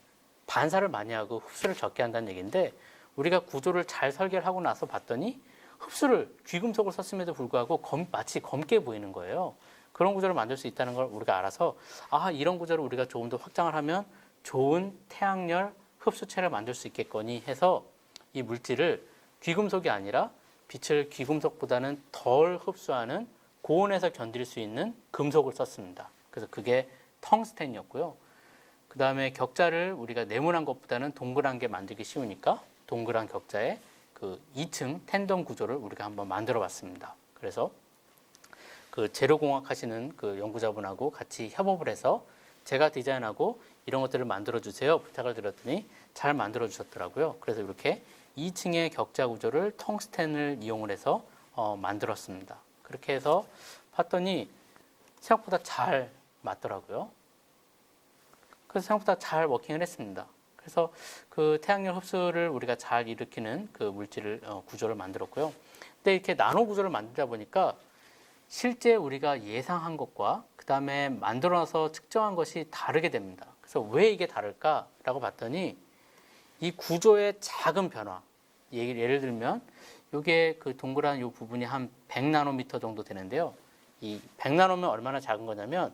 반사를 많이 하고 흡수를 적게 한다는 얘기인데, 우리가 구조를 잘 설계를 하고 나서 봤더니 흡수를 귀금속을 썼음에도 불구하고 마치 검게 보이는 거예요. 그런 구조를 만들 수 있다는 걸 우리가 알아서, 이런 구조를 우리가 조금 더 확장을 하면 좋은 태양열 흡수체를 만들 수 있겠거니 해서 이 물질을 귀금속이 아니라 빛을 귀금속보다는 덜 흡수하는 고온에서 견딜 수 있는 금속을 썼습니다. 그래서 그게 텅스텐이었고요. 그 다음에 격자를 우리가 네모난 것보다는 동그란 게 만들기 쉬우니까 동그란 격자에 그 2층 텐덤 구조를 우리가 한번 만들어 봤습니다. 그래서 그 재료공학 하시는 그 연구자분하고 같이 협업을 해서 제가 디자인하고 이런 것들을 만들어 주세요 부탁을 드렸더니 잘 만들어 주셨더라고요. 그래서 이렇게 2층의 격자 구조를 텅스텐을 이용을 해서 만들었습니다. 그렇게 해서 봤더니 생각보다 잘 맞더라고요. 그래서 생각보다 잘 워킹을 했습니다. 그래서 그 태양열 흡수를 우리가 잘 일으키는 그 물질을 구조를 만들었고요. 근데 이렇게 나노 구조를 만들다 보니까 실제 우리가 예상한 것과 그 다음에 만들어서 측정한 것이 다르게 됩니다. 그래서 왜 이게 다를까라고 봤더니 이 구조의 작은 변화, 예를 들면 이게 그 동그란 이 부분이 한 100나노미터 정도 되는데요. 이 100나노면 얼마나 작은 거냐면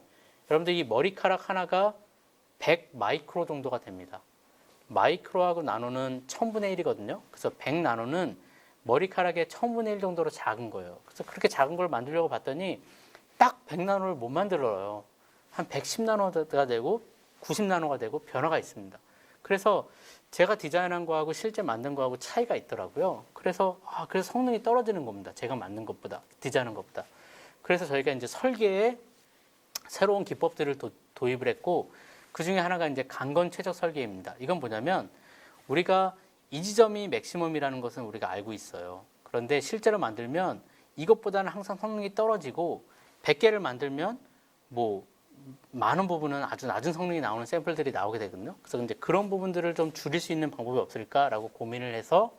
여러분들 이 머리카락 하나가 100 마이크로 정도가 됩니다. 마이크로하고 나노는 1000분의 1이거든요. 그래서 100나노는 머리카락의 1000분의 1 정도로 작은 거예요. 그래서 그렇게 작은 걸 만들려고 봤더니 딱 100나노를 못 만들어요. 한 110나노가 되고 90나노가 되고 변화가 있습니다. 그래서 제가 디자인한 거하고 실제 만든 거하고 차이가 있더라고요. 그래서 성능이 떨어지는 겁니다. 제가 만든 것보다, 디자인한 것보다. 그래서 저희가 이제 설계에 새로운 기법들을 도입을 했고, 그 중에 하나가 이제 강건 최적 설계입니다. 이건 뭐냐면 우리가 이 지점이 맥시멈이라는 것은 우리가 알고 있어요. 그런데 실제로 만들면 이것보다는 항상 성능이 떨어지고 100개를 만들면 뭐 많은 부분은 아주 낮은 성능이 나오는 샘플들이 나오게 되거든요. 그래서 이제 그런 부분들을 좀 줄일 수 있는 방법이 없을까라고 고민을 해서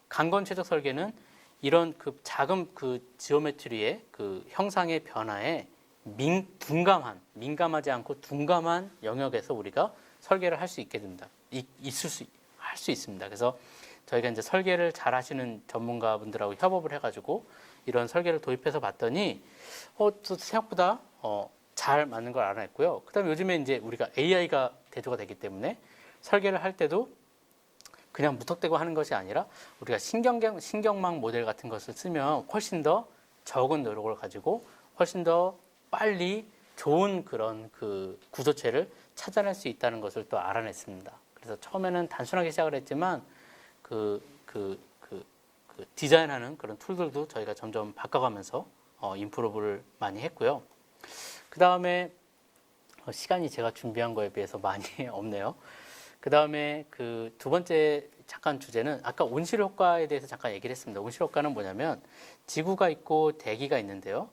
강건 최적 설계는 이런 그 작은 그 지오메트리의 그 형상의 변화에 민감하지 않고 둔감한 영역에서 우리가 설계를 할 수 있게 됩니다. 할 수 있습니다. 그래서 저희가 이제 설계를 잘 하시는 전문가분들하고 협업을 해가지고 이런 설계를 도입해서 봤더니 또 생각보다 잘 맞는 걸 알아냈고요. 그다음에 요즘에 이제 우리가 AI가 대두가 되기 때문에 설계를 할 때도 그냥 무턱대고 하는 것이 아니라 우리가 신경망 모델 같은 것을 쓰면 훨씬 더 적은 노력을 가지고 훨씬 더 빨리 좋은 그런 그 구조체를 찾아낼 수 있다는 것을 또 알아냈습니다. 그래서 처음에는 단순하게 시작을 했지만 그 디자인하는 그런 툴들도 저희가 점점 바꿔가면서 임프로브를 많이 했고요. 그 다음에 시간이 제가 준비한 거에 비해서 많이 없네요. 그 다음에 그 두 번째 잠깐 주제는 아까 온실 효과에 대해서 잠깐 얘기를 했습니다. 온실 효과는 뭐냐면 지구가 있고 대기가 있는데요.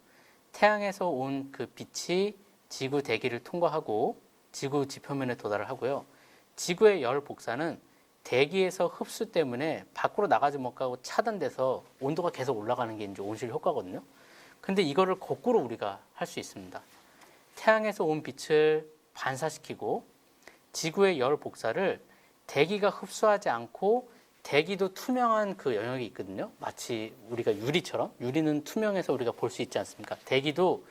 태양에서 온 그 빛이 지구 대기를 통과하고 지구 지표면에 도달을 하고요. 지구의 열 복사는 대기에서 흡수 때문에 밖으로 나가지 못하고 차단돼서 온도가 계속 올라가는 게 이제 온실 효과거든요. 근데 이거를 거꾸로 우리가 할 수 있습니다. 태양에서 온 빛을 반사시키고 지구의 열 복사를 대기가 흡수하지 않고 대기도 투명한 그 영역이 있거든요. 마치 우리가 유리처럼 유리는 투명해서 우리가 볼 수 있지 않습니까? 대기도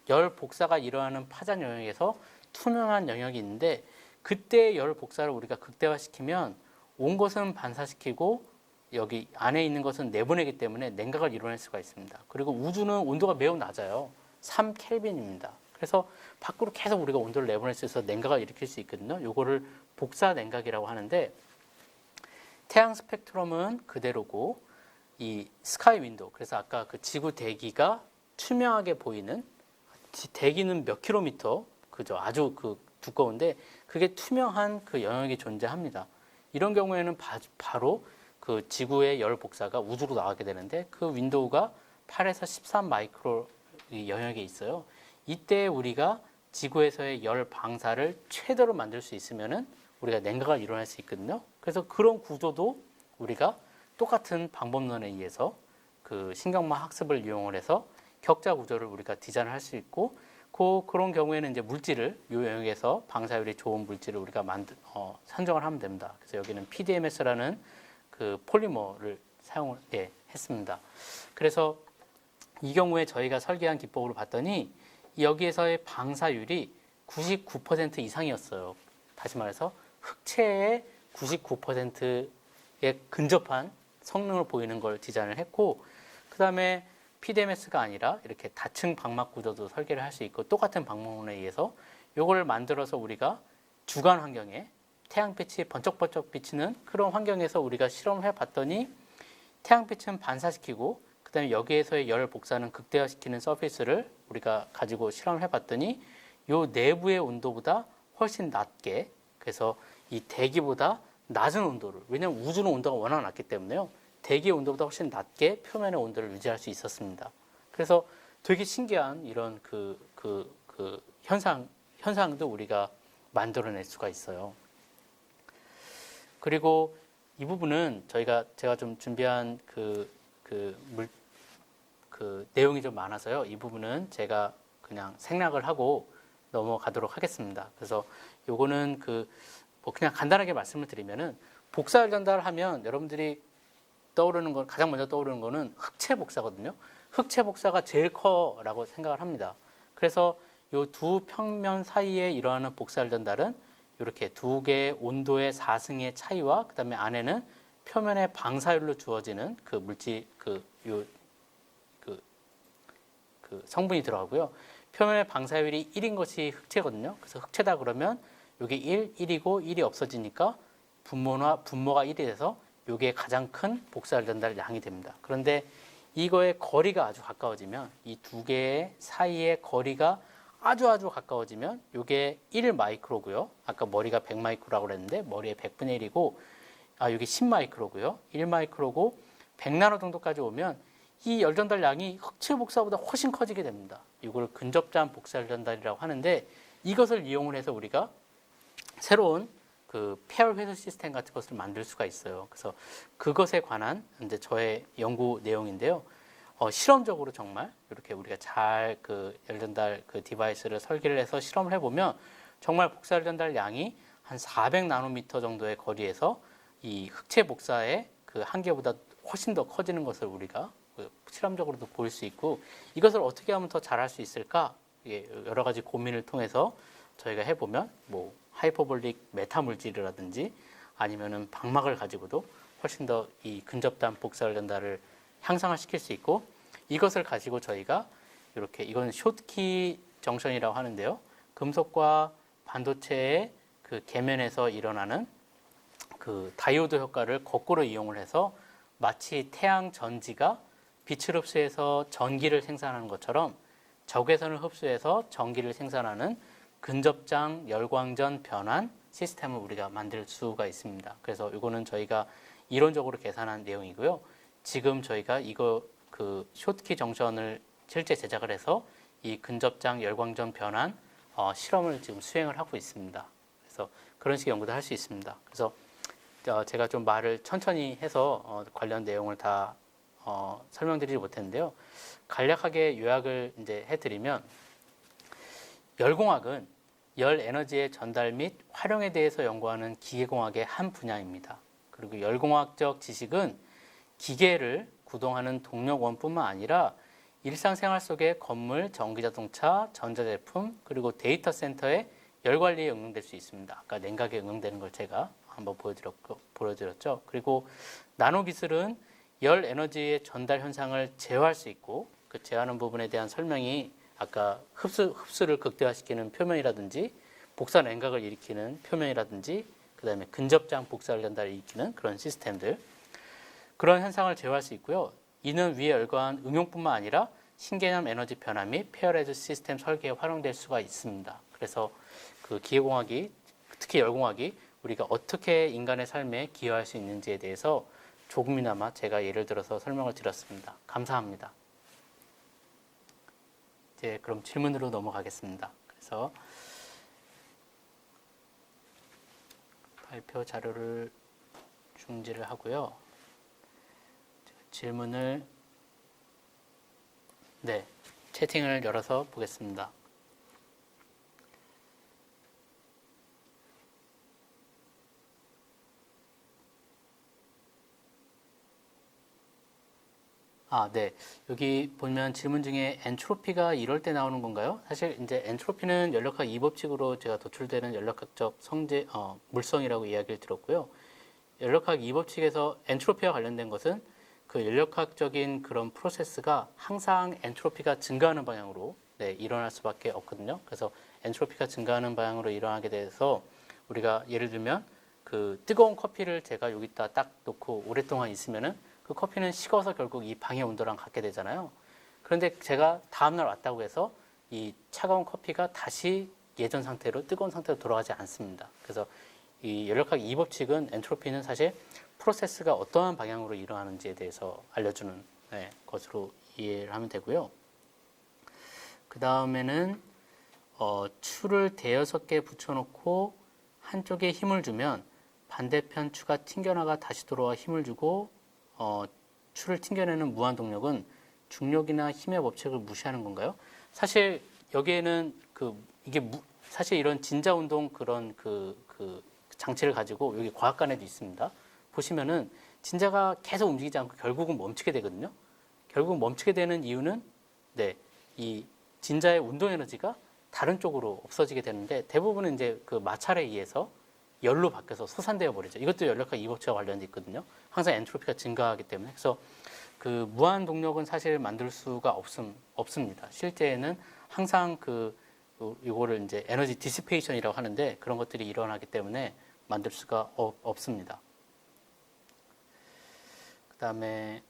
열 복사가 일어나는 파장 영역에서 투명한 영역이 있는데 그때 열 복사를 우리가 극대화시키면 온 것은 반사시키고 여기 안에 있는 것은 내보내기 때문에 냉각을 이뤄낼 수가 있습니다. 그리고 우주는 온도가 매우 낮아요. 3켈빈입니다. 그래서 밖으로 계속 우리가 온도를 내보낼 수 있어서 냉각을 일으킬 수 있거든요. 요거를 복사 냉각이라고 하는데 태양 스펙트럼은 그대로고 이 스카이 윈도우, 그래서 아까 그 지구 대기가 투명하게 보이는, 대기는 몇 킬로미터, 그죠? 아주 그 두꺼운데 그게 투명한 그 영역이 존재합니다. 이런 경우에는 바로 그 지구의 열 복사가 우주로 나가게 되는데 그 윈도우가 8에서 13 마이크로 영역에 있어요. 이때 우리가 지구에서의 열 방사를 최대로 만들 수 있으면은 우리가 냉각을 이뤄낼 수 있거든요. 그래서 그런 구조도 우리가 똑같은 방법론에 의해서 그 신경망 학습을 이용을 해서 격자 구조를 우리가 디자인을 할 수 있고 그런 경우에는 이제 물질을 이 영역에서 방사율이 좋은 물질을 우리가 선정을 하면 됩니다. 그래서 여기는 PDMS라는 그 폴리머를 사용을 했습니다. 그래서 이 경우에 저희가 설계한 기법으로 봤더니 여기에서의 방사율이 99% 이상이었어요. 다시 말해서 흑체의 99%에 근접한 성능을 보이는 걸 디자인을 했고, 그 다음에 PDMS가 아니라 이렇게 다층 방막 구조도 설계를 할 수 있고 똑같은 방법론에 의해서 이걸 만들어서 우리가 주간 환경에 태양빛이 번쩍번쩍 비치는 그런 환경에서 우리가 실험을 해봤더니 태양빛은 반사시키고 그 다음에 여기에서의 열 복사는 극대화시키는 서페이스를 우리가 가지고 실험을 해봤더니 이 내부의 온도보다 훨씬 낮게, 그래서 이 대기보다 낮은 온도를, 왜냐하면 우주는 온도가 워낙 낮기 때문에요. 대기의 온도보다 훨씬 낮게 표면의 온도를 유지할 수 있었습니다. 그래서 되게 신기한 이런 현상도 우리가 만들어낼 수가 있어요. 그리고 이 부분은 제가 좀 준비한 그 내용이 좀 많아서요. 이 부분은 제가 그냥 생략을 하고 넘어가도록 하겠습니다. 그래서 요거는 뭐 그냥 간단하게 말씀을 드리면은 복사열 전달하면 여러분들이 가장 먼저 떠오르는 거는 흑체 복사거든요. 흑체 복사가 제일 커라고 생각을 합니다. 그래서 요 두 평면 사이에 일어나는 복사열 전달은 이렇게 두 개의 온도의 4승의 차이와 그다음에 안에는 표면의 방사율로 주어지는 성분이 들어가고요. 표면의 방사율이 1인 것이 흑체거든요. 그래서 흑체다 그러면 이게 1이고 1이 없어지니까 분모가 1이 돼서 이게 가장 큰 복사열 전달 양이 됩니다. 그런데 이거의 거리가 아주 가까워지면 이 두 개의 사이의 거리가 아주 가까워지면 이게 1마이크로고요. 아까 머리가 100마이크로라고 그랬는데 머리의 100분의 1이고 이게 10마이크로고요. 1마이크로고 100나노 정도까지 오면 이 열 전달량이 흑체 복사보다 훨씬 커지게 됩니다. 이걸 근접자한 복사열 전달이라고 하는데 이것을 이용을 해서 우리가 새로운 폐열 회수 시스템 같은 것을 만들 수가 있어요. 그래서 그것에 관한 이제 저의 연구 내용인데요. 실험적으로 정말 이렇게 우리가 잘 열전달 디바이스를 설계를 해서 실험을 해보면 정말 복사열 전달 양이 한 400나노미터 정도의 거리에서 이 흑체 복사의 한계보다 훨씬 더 커지는 것을 우리가 실험적으로도 볼 수 있고 이것을 어떻게 하면 더 잘할 수 있을까? 여러 가지 고민을 통해서 저희가 해보면 뭐 하이퍼볼릭 메타 물질이라든지 아니면은 방막을 가지고도 훨씬 더 이 근접단 복사열 전달을 향상을 시킬 수 있고 이것을 가지고 저희가 이건 숏키 정션이라고 하는데요. 금속과 반도체의 계면에서 일어나는 다이오드 효과를 거꾸로 이용을 해서 마치 태양 전지가 빛을 흡수해서 전기를 생산하는 것처럼 적외선을 흡수해서 전기를 생산하는 근접장 열광전 변환 시스템을 우리가 만들 수가 있습니다. 그래서 이거는 저희가 이론적으로 계산한 내용이고요. 지금 저희가 숏키 정션을 실제 제작을 해서 이 근접장 열광전 변환 실험을 지금 수행을 하고 있습니다. 그래서 그런 식의 연구도 할 수 있습니다. 그래서 제가 좀 말을 천천히 해서 관련 내용을 다 설명드리지 못했는데요. 간략하게 요약을 이제 해드리면 열공학은 열 에너지의 전달 및 활용에 대해서 연구하는 기계공학의 한 분야입니다. 그리고 열공학적 지식은 기계를 구동하는 동력원뿐만 아니라 일상생활 속의 건물, 전기자동차, 전자제품 그리고 데이터 센터의 열 관리에 응용될 수 있습니다. 아까 냉각에 응용되는 걸 제가 한번 보여드렸죠. 그리고 나노 기술은 열 에너지의 전달 현상을 제어할 수 있고 그 제어하는 부분에 대한 설명이 아까 흡수를 극대화시키는 표면이라든지 복사 냉각을 일으키는 표면이라든지 그 다음에 근접장 복사열 전달을 일으키는 그런 시스템들 그런 현상을 제어할 수 있고요. 이는 위에 열거한 응용뿐만 아니라 신개념 에너지 변화 및 페어레즈 시스템 설계에 활용될 수가 있습니다. 그래서 기계공학이 특히 열공학이 우리가 어떻게 인간의 삶에 기여할 수 있는지에 대해서 조금이나마 제가 예를 들어서 설명을 드렸습니다. 감사합니다. 이제 그럼 질문으로 넘어가겠습니다. 그래서 발표 자료를 중지를 하고요. 질문을 채팅을 열어서 보겠습니다. 여기 보면 질문 중에 엔트로피가 이럴 때 나오는 건가요? 사실 이제 엔트로피는 연력학 2법칙으로 제가 도출되는 연력학적 물성이라고 이야기를 들었고요. 연력학 2법칙에서 엔트로피와 관련된 것은 연력학적인 그런 프로세스가 항상 엔트로피가 증가하는 방향으로 일어날 수밖에 없거든요. 그래서 엔트로피가 증가하는 방향으로 일어나게 돼서 우리가 예를 들면 뜨거운 커피를 제가 여기다 딱 놓고 오랫동안 있으면은 그 커피는 식어서 결국 이 방의 온도랑 같게 되잖아요. 그런데 제가 다음날 왔다고 해서 이 차가운 커피가 다시 예전 상태로 뜨거운 상태로 돌아가지 않습니다. 그래서 이 연력학 2법칙은 엔트로피는 사실 프로세스가 어떠한 방향으로 일어나는지에 대해서 알려주는 것으로 이해를 하면 되고요. 그 다음에는 추를 대여섯 개 붙여놓고 한쪽에 힘을 주면 반대편 추가 튕겨나가 다시 돌아와 힘을 주고 추를 튕겨내는 무한동력은 중력이나 힘의 법칙을 무시하는 건가요? 사실 여기에는 사실 이런 진자운동 그런 그 장치를 가지고 여기 과학관에도 있습니다. 보시면은 진자가 계속 움직이지 않고 결국은 멈추게 되거든요. 결국 멈추게 되는 이유는 이 진자의 운동 에너지가 다른 쪽으로 없어지게 되는데 대부분은 이제 그 마찰에 의해서 열로 바뀌어서 소산되어 버리죠. 이것도 연력학 이법칙과 관련돼 있거든요. 항상 엔트로피가 증가하기 때문에. 그래서 그 무한 동력은 사실 만들 수가 없습니다. 실제에는 항상 이거를 이제 에너지 디시페이션이라고 하는데 그런 것들이 일어나기 때문에 만들 수가 없습니다. 그다음에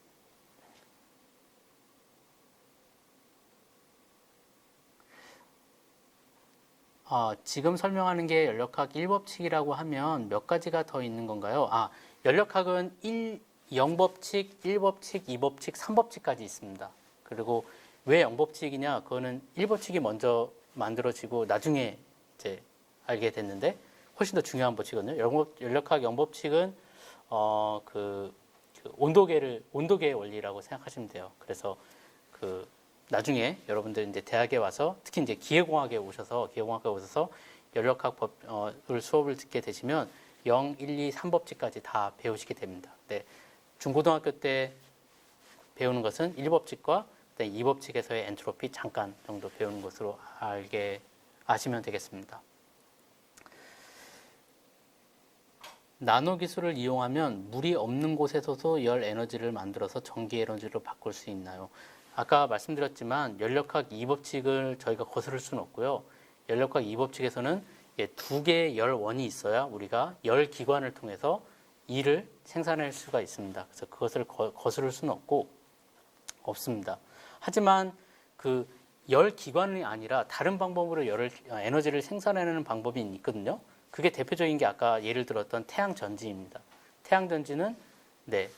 지금 설명하는 게 연력학 1법칙이라고 하면 몇 가지가 더 있는 건가요? 연력학은 0법칙, 1법칙, 2법칙, 3법칙까지 있습니다. 그리고 왜 0법칙이냐? 그거는 1법칙이 먼저 만들어지고 나중에 이제 알게 됐는데 훨씬 더 중요한 법칙이거든요. 연력학 0법칙은 온도계의 원리라고 생각하시면 돼요. 그래서 나중에 여러분들 이제 대학에 와서 특히 이제 기계공학에 오셔서 연력학을 수업을 듣게 되시면 0, 1, 2, 3법칙까지 다 배우시게 됩니다. 중고등학교 때 배우는 것은 1법칙과 2법칙에서의 엔트로피 잠깐 정도 배우는 것으로 아시면 되겠습니다. 나노 기술을 이용하면 물이 없는 곳에서도 열 에너지를 만들어서 전기 에너지로 바꿀 수 있나요? 아까 말씀드렸지만 연력학 2법칙을 저희가 거스를 수는 없고요. 연력학 2법칙에서는 두 개의 열원이 있어야 우리가 열 기관을 통해서 일을 생산할 수가 있습니다. 그래서 그것을 거스를 수는 없습니다. 하지만 그 열 기관이 아니라 다른 방법으로 에너지를 생산해내는 방법이 있거든요. 그게 대표적인 게 아까 예를 들었던 태양 전지입니다. 태양 전지는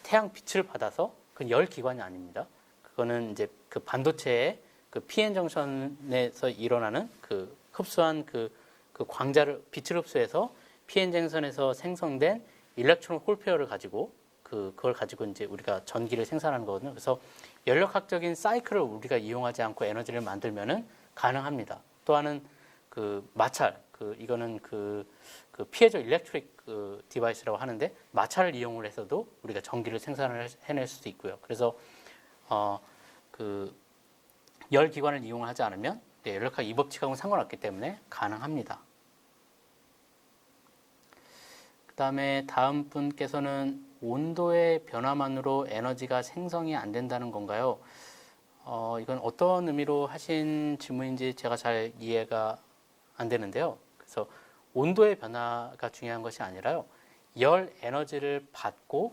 태양 빛을 받아서 그 열 기관이 아닙니다. 그거는 이제 그 반도체의 그 PN 정션에서 일어나는 그 흡수한 그 광자를 빛을 흡수해서 PN 정션에서 생성된 일렉트론 홀 페어를 가지고 그걸 가지고 이제 우리가 전기를 생산하는 거거든요. 그래서 연력학적인 사이클을 우리가 이용하지 않고 에너지를 만들면은 가능합니다. 또 하나는 마찰, 이거는 피에조 일렉트릭 디바이스라고 하는데 마찰을 이용을 해서도 우리가 전기를 생산을 해낼 수도 있고요. 그래서 열 기관을 이용하지 않으면 연력학 2법칙하고는 상관없기 때문에 가능합니다. 그 다음에 다음 분께서는 온도의 변화만으로 에너지가 생성이 안 된다는 건가요? 이건 어떤 의미로 하신 질문인지 제가 잘 이해가 안 되는데요. 그래서 온도의 변화가 중요한 것이 아니라요. 열 에너지를 받고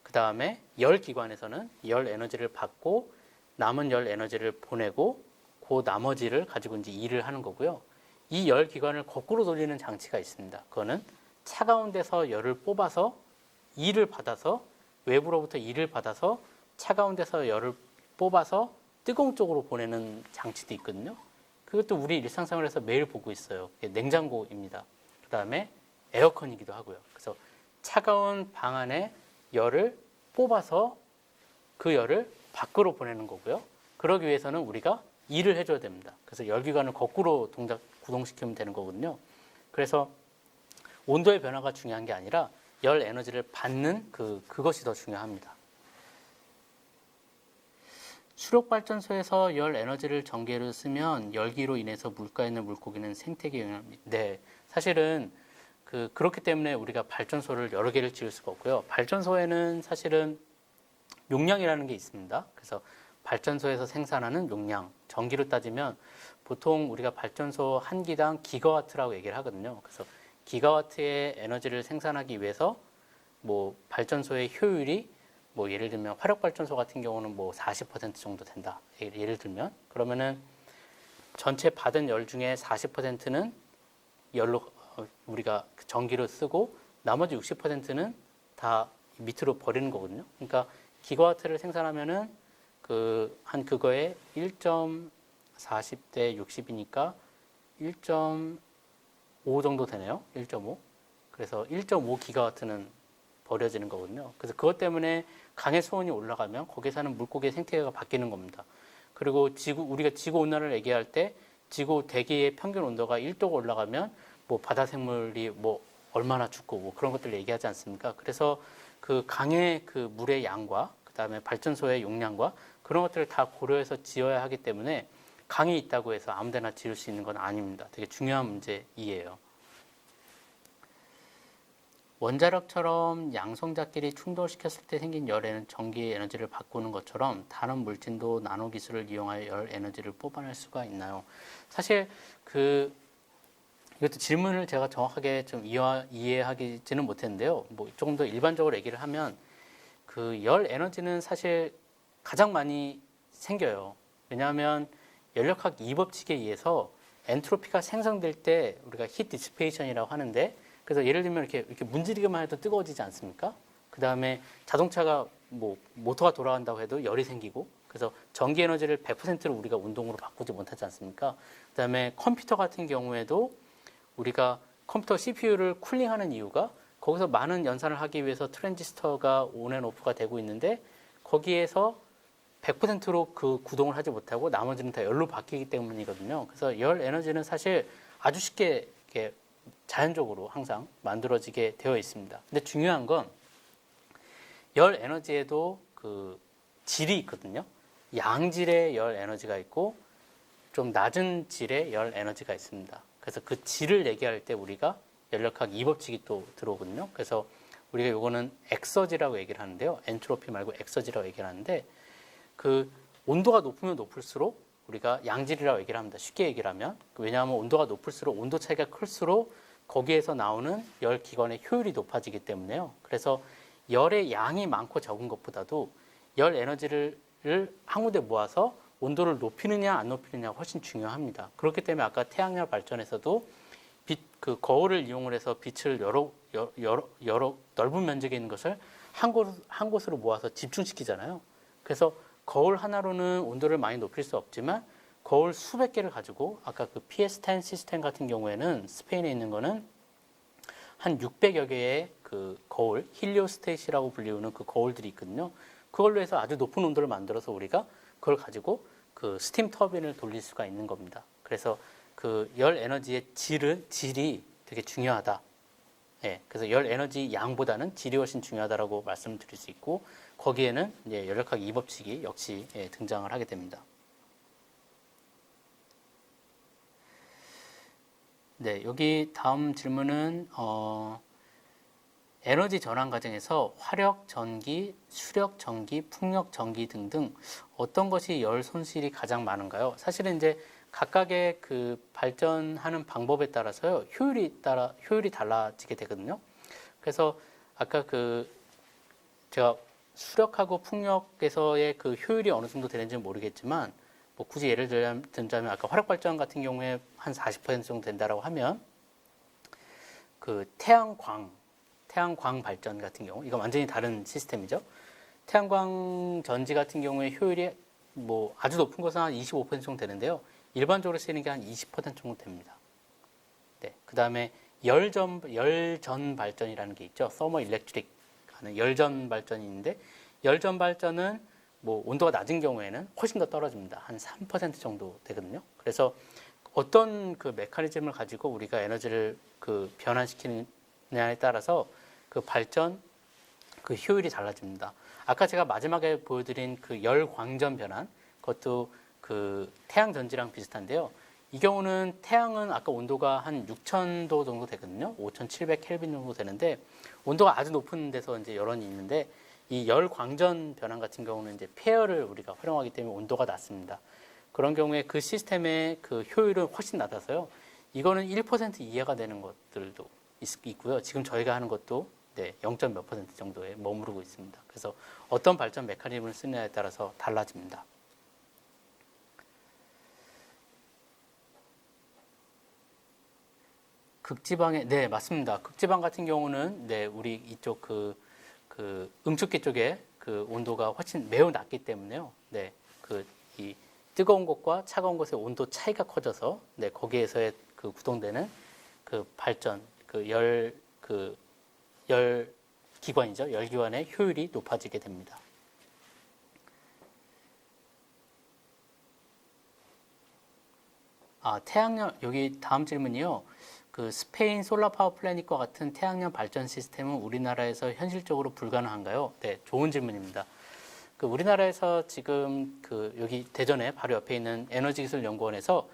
그 다음에 열 기관에서는 열 에너지를 받고 남은 열 에너지를 보내고 그 나머지를 가지고 이제 일을 하는 거고요. 이 열 기관을 거꾸로 돌리는 장치가 있습니다. 그거는 차가운 데서 열을 뽑아서 일을 받아서 외부로부터 일을 받아서 차가운 데서 열을 뽑아서 뜨거운 쪽으로 보내는 장치도 있거든요. 그것도 우리 일상생활에서 매일 보고 있어요. 냉장고입니다. 그 다음에 에어컨이기도 하고요. 그래서 차가운 방 안에 열을 뽑아서 그 열을 밖으로 보내는 거고요. 그러기 위해서는 우리가 일을 해줘야 됩니다. 그래서 열기관을 거꾸로 구동시키면 되는 거거든요. 그래서 온도의 변화가 중요한 게 아니라 열 에너지를 받는 그것이 더 중요합니다. 수력발전소에서 열 에너지를 전기로 쓰면 열기로 인해서 물가에 있는 물고기는 생태계 영향이 사실은 그렇기 때문에 우리가 발전소를 여러 개를 지을 수가 없고요. 발전소에는 사실은 용량이라는 게 있습니다. 그래서 발전소에서 생산하는 용량, 전기로 따지면 보통 우리가 발전소 한 기당 기가와트라고 얘기를 하거든요. 그래서 기가와트의 에너지를 생산하기 위해서 발전소의 효율이 예를 들면 화력발전소 같은 경우는 40% 정도 된다. 예를 들면 그러면은 전체 받은 열 중에 40%는 열로 우리가 전기로 쓰고 나머지 60%는 다 밑으로 버리는 거거든요. 그러니까 기가와트를 생산하면은 그거의 40대 60이니까 1.5 정도 되네요. 1.5. 그래서 1.5기가와트는 버려지는 거거든요. 그래서 그것 때문에 강의 수온이 올라가면 거기에 사는 물고기의 생태계가 바뀌는 겁니다. 그리고 우리가 지구 온난화를 얘기할 때 지구 대기의 평균 온도가 1도가 올라가면 뭐 바다 생물이 뭐 얼마나 죽고 뭐 그런 것들을 얘기하지 않습니까? 그래서 그 강의 그 물의 양과 그다음에 발전소의 용량과 그런 것들을 다 고려해서 지어야 하기 때문에 강이 있다고 해서 아무데나 지을 수 있는 건 아닙니다. 되게 중요한 문제이에요. 원자력처럼 양성자끼리 충돌시켰을 때 생긴 열에는 전기 에너지를 바꾸는 것처럼 다른 물질도 나노 기술을 이용하여 열 에너지를 뽑아낼 수가 있나요? 사실 이것도 질문을 제가 정확하게 좀 이해하기는 못했는데요. 뭐 조금 더 일반적으로 얘기를 하면 그 열 에너지는 사실 가장 많이 생겨요. 왜냐하면 연력학 2법칙에 의해서 엔트로피가 생성될 때 우리가 히트 디시페이션이라고 하는데, 그래서 예를 들면 이렇게 문지르기만 해도 뜨거워지지 않습니까? 그 다음에 자동차가 뭐 모터가 돌아간다고 해도 열이 생기고, 그래서 전기 에너지를 100%로 우리가 운동으로 바꾸지 못하지 않습니까? 그 다음에 컴퓨터 같은 경우에도 우리가 컴퓨터 CPU를 쿨링하는 이유가 거기서 많은 연산을 하기 위해서 트랜지스터가 온앤오프가 되고 있는데 거기에서 100%로 그 구동을 하지 못하고 나머지는 다 열로 바뀌기 때문이거든요. 그래서 열 에너지는 사실 아주 쉽게 이렇게 자연적으로 항상 만들어지게 되어 있습니다. 근데 중요한 건 열 에너지에도 그 질이 있거든요. 양질의 열 에너지가 있고 좀 낮은 질의 열 에너지가 있습니다. 그래서 그 질을 얘기할 때 우리가 연력학 2법칙이 또 들어오거든요. 그래서 우리가 요거는 엑서지라고 얘기를 하는데요. 엔트로피 말고 엑서지라고 얘기를 하는데, 그 온도가 높으면 높을수록 우리가 양질이라고 얘기를 합니다. 쉽게 얘기를 하면. 왜냐하면 온도가 높을수록 온도 차이가 클수록 거기에서 나오는 열 기관의 효율이 높아지기 때문에요. 그래서 열의 양이 많고 적은 것보다도 열 에너지를 한 군데 모아서 온도를 높이느냐 안 높이느냐가 훨씬 중요합니다. 그렇기 때문에 아까 태양열 발전에서도 그 거울을 이용을 해서 빛을 여러 넓은 면적에 있는 것을 한 곳으로 모아서 집중시키잖아요. 그래서 거울 하나로는 온도를 많이 높일 수 없지만 거울 수백 개를 가지고, 아까 그 PS10 시스템 같은 경우에는 스페인에 있는 거는 한 600여 개의 그 거울, 힐리오스테이시라고 불리우는 그 거울들이 있거든요. 그걸로 해서 아주 높은 온도를 만들어서 우리가 그걸 가지고 그 스팀 터빈을 돌릴 수가 있는 겁니다. 그래서 그 열 에너지의 질이 되게 중요하다. 예, 그래서 열 에너지 양보다는 질이 훨씬 중요하다라고 말씀을 드릴 수 있고, 거기에는 이제 연력학 2법칙이 역시 등장을 하게 됩니다. 네, 여기 다음 질문은 에너지 전환 과정에서 화력 전기, 수력 전기, 풍력 전기 등등 어떤 것이 열 손실이 가장 많은가요? 사실은 이제 각각의 그 발전하는 방법에 따라서요, 효율이 달라지게 되거든요. 그래서 아까 제가 수력하고 풍력에서의 그 효율이 어느 정도 되는지는 모르겠지만, 뭐 굳이 예를 들자면 아까 화력 발전 같은 경우에 한 40% 정도 된다라고 하면, 그 태양광 발전 같은 경우, 이거 완전히 다른 시스템이죠. 태양광 전지 같은 경우에 효율이 뭐 아주 높은 것은 한 25% 정도 되는데요. 일반적으로 쓰이는 게 한 20% 정도 됩니다. 네, 그 다음에 열전 발전이라는 게 있죠. 서머 일렉트릭 하는 열전 발전이 있는데, 열전 발전은 뭐 온도가 낮은 경우에는 훨씬 더 떨어집니다. 한 3% 정도 되거든요. 그래서 어떤 그 메커니즘을 가지고 우리가 에너지를 그 변환시키느냐에 따라서 그 발전 그 효율이 달라집니다. 아까 제가 마지막에 보여드린 그 열광전 변환, 그것도 그 태양 전지랑 비슷한데요. 이 경우는 태양은 아까 온도가 한 6,000도 정도 되거든요. 5,700 켈빈 정도 되는데, 온도가 아주 높은 데서 이제 열원이 있는데, 이 열광전 변환 같은 경우는 이제 폐열을 우리가 활용하기 때문에 온도가 낮습니다. 그런 경우에 그 시스템의 그 효율은 훨씬 낮아서요. 이거는 1% 이하가 되는 것들도 있고요. 지금 저희가 하는 것도 0. 몇 % 정도에 머무르고 있습니다. 그래서 어떤 발전 메커니즘을 쓰느냐에 따라서 달라집니다. 극지방에, 네, 맞습니다. 극지방 같은 경우는 우리 이쪽 그 응축기 쪽에 그 온도가 훨씬 매우 낮기 때문에요. 이 뜨거운 곳과 차가운 곳의 온도 차이가 커져서 네, 거기에서의 그 구동되는 그 발전, 열 기관이죠. 열 기관의 효율이 높아지게 됩니다. 태양열, 여기 다음 질문이요. 그 스페인 솔라 파워 플래닛과 같은 태양열 발전 시스템은 우리나라에서 현실적으로 불가능한가요? 네, 좋은 질문입니다. 그 우리나라에서 지금 그 여기 대전에 바로 옆에 있는 에너지기술연구원에서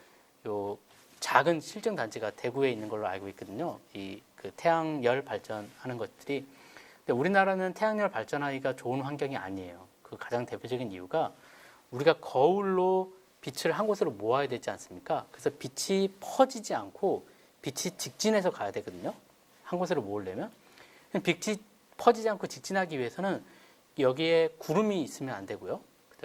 요 작은 실증 단지가 대구에 있는 걸로 알고 있거든요. 이 그 태양열 발전하는 것들이. 근데 우리나라는 태양열 발전하기가 좋은 환경이 아니에요. 그 가장 대표적인 이유가 우리가 거울로 빛을 한 곳으로 모아야 되지 않습니까? 그래서 빛이 퍼지지 않고 빛이 직진해서 가야 되거든요. 한 곳으로 모으려면. 빛이 퍼지지 않고 직진하기 위해서는 여기에 구름이 있으면 안 되고요.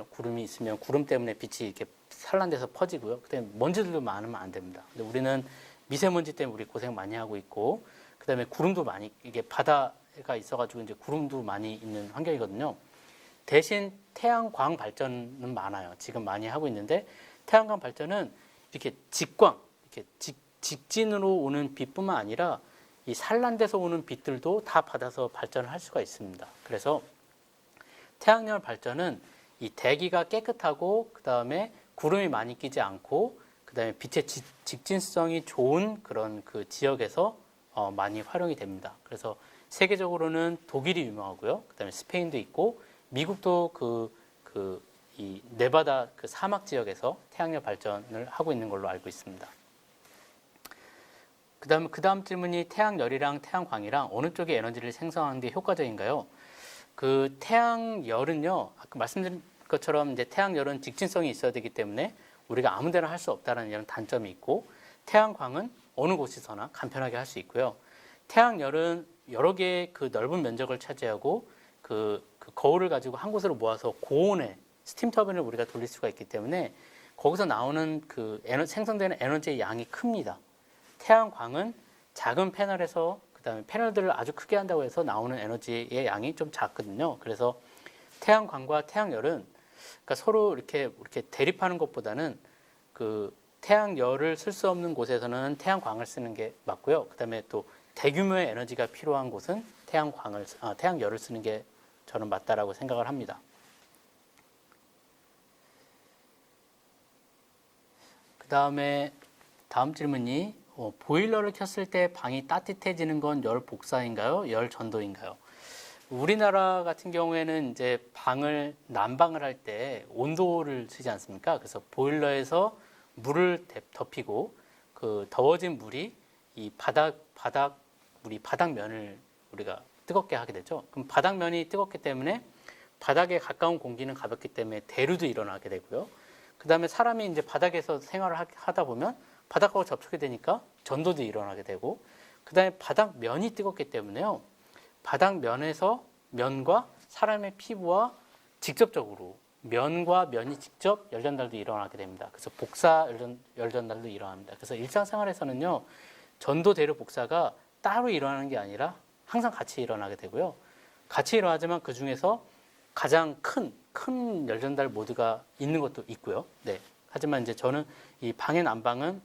구름이 있으면 구름 때문에 빛이 이렇게 산란돼서 퍼지고요. 그다음에 먼지들도 많으면 안 됩니다. 근데 우리는 미세먼지 때문에 우리 고생 많이 하고 있고, 그다음에 구름도 많이, 이게 바다가 있어가지고 이제 구름도 많이 있는 환경이거든요. 대신 태양광 발전은 많아요. 지금 많이 하고 있는데 태양광 발전은 이렇게 직광, 이렇게 직진으로 오는 빛뿐만 아니라 이 산란돼서 오는 빛들도 다 받아서 발전을 할 수가 있습니다. 그래서 태양열 발전은 이 대기가 깨끗하고 그 다음에 구름이 많이 끼지 않고 그 다음에 빛의 직진성이 좋은 그런 그 지역에서 많이 활용이 됩니다. 그래서 세계적으로는 독일이 유명하고요. 그 다음에 스페인도 있고 미국도 이 네바다 그 사막 지역에서 태양열 발전을 하고 있는 걸로 알고 있습니다. 그 다음 질문이 태양열이랑 태양광이랑 어느 쪽이 에너지를 생성하는 게 효과적인가요? 그 태양열은요, 아까 말씀드린 것처럼 이제 태양열은 직진성이 있어야 되기 때문에 우리가 아무 데나 할 수 없다는 이런 단점이 있고, 태양광은 어느 곳에서나 간편하게 할 수 있고요. 태양열은 여러 개의 그 넓은 면적을 차지하고 그 거울을 가지고 한 곳으로 모아서 고온의 스팀 터빈을 우리가 돌릴 수가 있기 때문에 거기서 나오는 그 생성되는 에너지의 양이 큽니다. 태양광은 작은 패널에서 그다음에 패널들을 아주 크게 한다고 해서 나오는 에너지의 양이 좀 작거든요. 그래서 태양광과 태양열은 그러니까 서로 이렇게 대립하는 것보다는 그 태양열을 쓸 수 없는 곳에서는 태양광을 쓰는 게 맞고요. 그다음에 또 대규모의 에너지가 필요한 곳은 태양열을 쓰는 게 저는 맞다라고 생각을 합니다. 그다음에 다음 질문이 보일러를 켰을 때 방이 따뜻해지는 건 열 복사인가요? 열 전도인가요? 우리나라 같은 경우에는 이제 난방을 할 때 온도를 쓰지 않습니까? 그래서 보일러에서 물을 덮이고 그 더워진 물이 이 바닥면을 우리가 뜨겁게 하게 되죠. 그럼 바닥면이 뜨겁기 때문에 바닥에 가까운 공기는 가볍기 때문에 대류도 일어나게 되고요. 그 다음에 사람이 이제 바닥에서 생활을 하다 보면 바닥하고 접촉이 되니까 전도도 일어나게 되고, 그 다음에 바닥면이 뜨겁기 때문에요. 바닥면에서 면과 사람의 피부와 직접적으로 면과 면이 직접 열전달도 일어나게 됩니다. 그래서 복사 열전달도 일어납니다. 그래서 일상생활에서는요, 전도 대류 복사가 따로 일어나는 게 아니라 항상 같이 일어나게 되고요. 같이 일어나지만 그 중에서 가장 큰 열전달 모드가 있는 것도 있고요. 네. 하지만 이제 저는 이 방의 난방은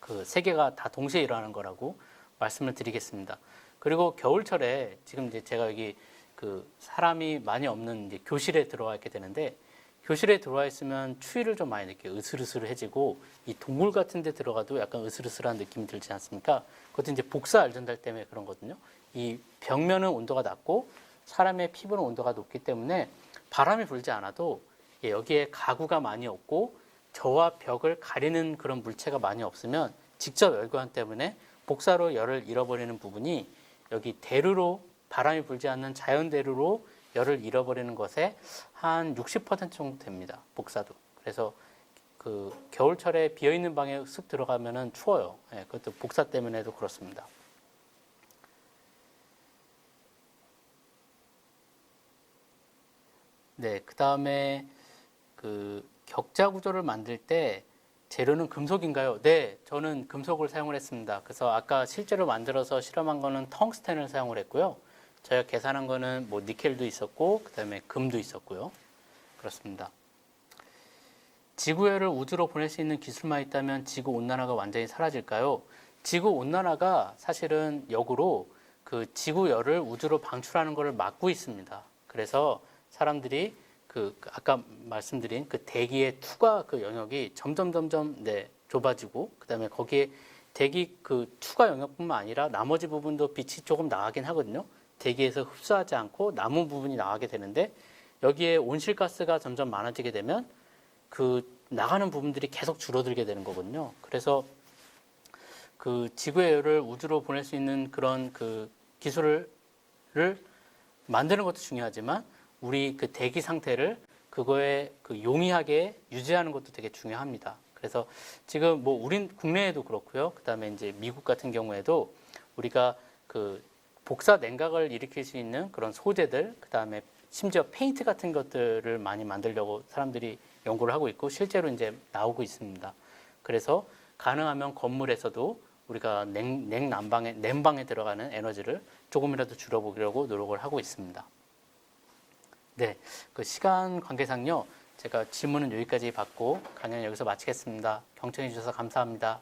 그 세 개가 다 동시에 일어나는 거라고 말씀을 드리겠습니다. 그리고 겨울철에 지금 이제 제가 여기 그 사람이 많이 없는 이제 교실에 들어와 있게 되는데, 교실에 들어와 있으면 추위를 좀 많이 느껴요. 으스르스르해지고 이 동굴 같은 데 들어가도 약간 으스르스르한 느낌이 들지 않습니까? 그것도 이제 복사 알전달 때문에 그런 거거든요. 이 벽면은 온도가 낮고 사람의 피부는 온도가 높기 때문에 바람이 불지 않아도 여기에 가구가 많이 없고 저와 벽을 가리는 그런 물체가 많이 없으면 직접 열교환 때문에 복사로 열을 잃어버리는 부분이 여기 대류로, 바람이 불지 않는 자연 대류로 열을 잃어버리는 것에 한 60% 정도 됩니다. 복사도. 그래서 그 겨울철에 비어있는 방에 쓱 들어가면은 추워요. 그것도 복사 때문에도 그렇습니다. 네, 그 다음에 그 격자 구조를 만들 때 재료는 금속인가요? 네, 저는 금속을 사용을 했습니다. 그래서 아까 실제로 만들어서 실험한 거는 텅스텐을 사용을 했고요. 저희가 계산한 거는 뭐 니켈도 있었고, 그 다음에 금도 있었고요. 그렇습니다. 지구열을 우주로 보낼 수 있는 기술만 있다면 지구 온난화가 완전히 사라질까요? 지구 온난화가 사실은 역으로 그 지구열을 우주로 방출하는 것을 막고 있습니다. 그래서 사람들이 그 아까 말씀드린 그 대기의 투과 그 영역이 점점 네, 좁아지고 그다음에 거기에 대기 그 투과 영역뿐만 아니라 나머지 부분도 빛이 조금 나가긴 하거든요. 대기에서 흡수하지 않고 남은 부분이 나가게 되는데 여기에 온실가스가 점점 많아지게 되면 그 나가는 부분들이 계속 줄어들게 되는 거거든요. 그래서 그 지구의 열을 우주로 보낼 수 있는 그런 그 기술을 만드는 것도 중요하지만 우리 그 대기 상태를 그거에 그 용이하게 유지하는 것도 되게 중요합니다. 그래서 지금 뭐 우린 국내에도 그렇고요. 그다음에 이제 미국 같은 경우에도 우리가 그 복사 냉각을 일으킬 수 있는 그런 소재들, 그다음에 심지어 페인트 같은 것들을 많이 만들려고 사람들이 연구를 하고 있고 실제로 이제 나오고 있습니다. 그래서 가능하면 건물에서도 우리가 냉방에 들어가는 에너지를 조금이라도 줄여보려고 노력을 하고 있습니다. 네, 그 시간 관계상요. 제가 질문은 여기까지 받고 강연 여기서 마치겠습니다. 경청해 주셔서 감사합니다.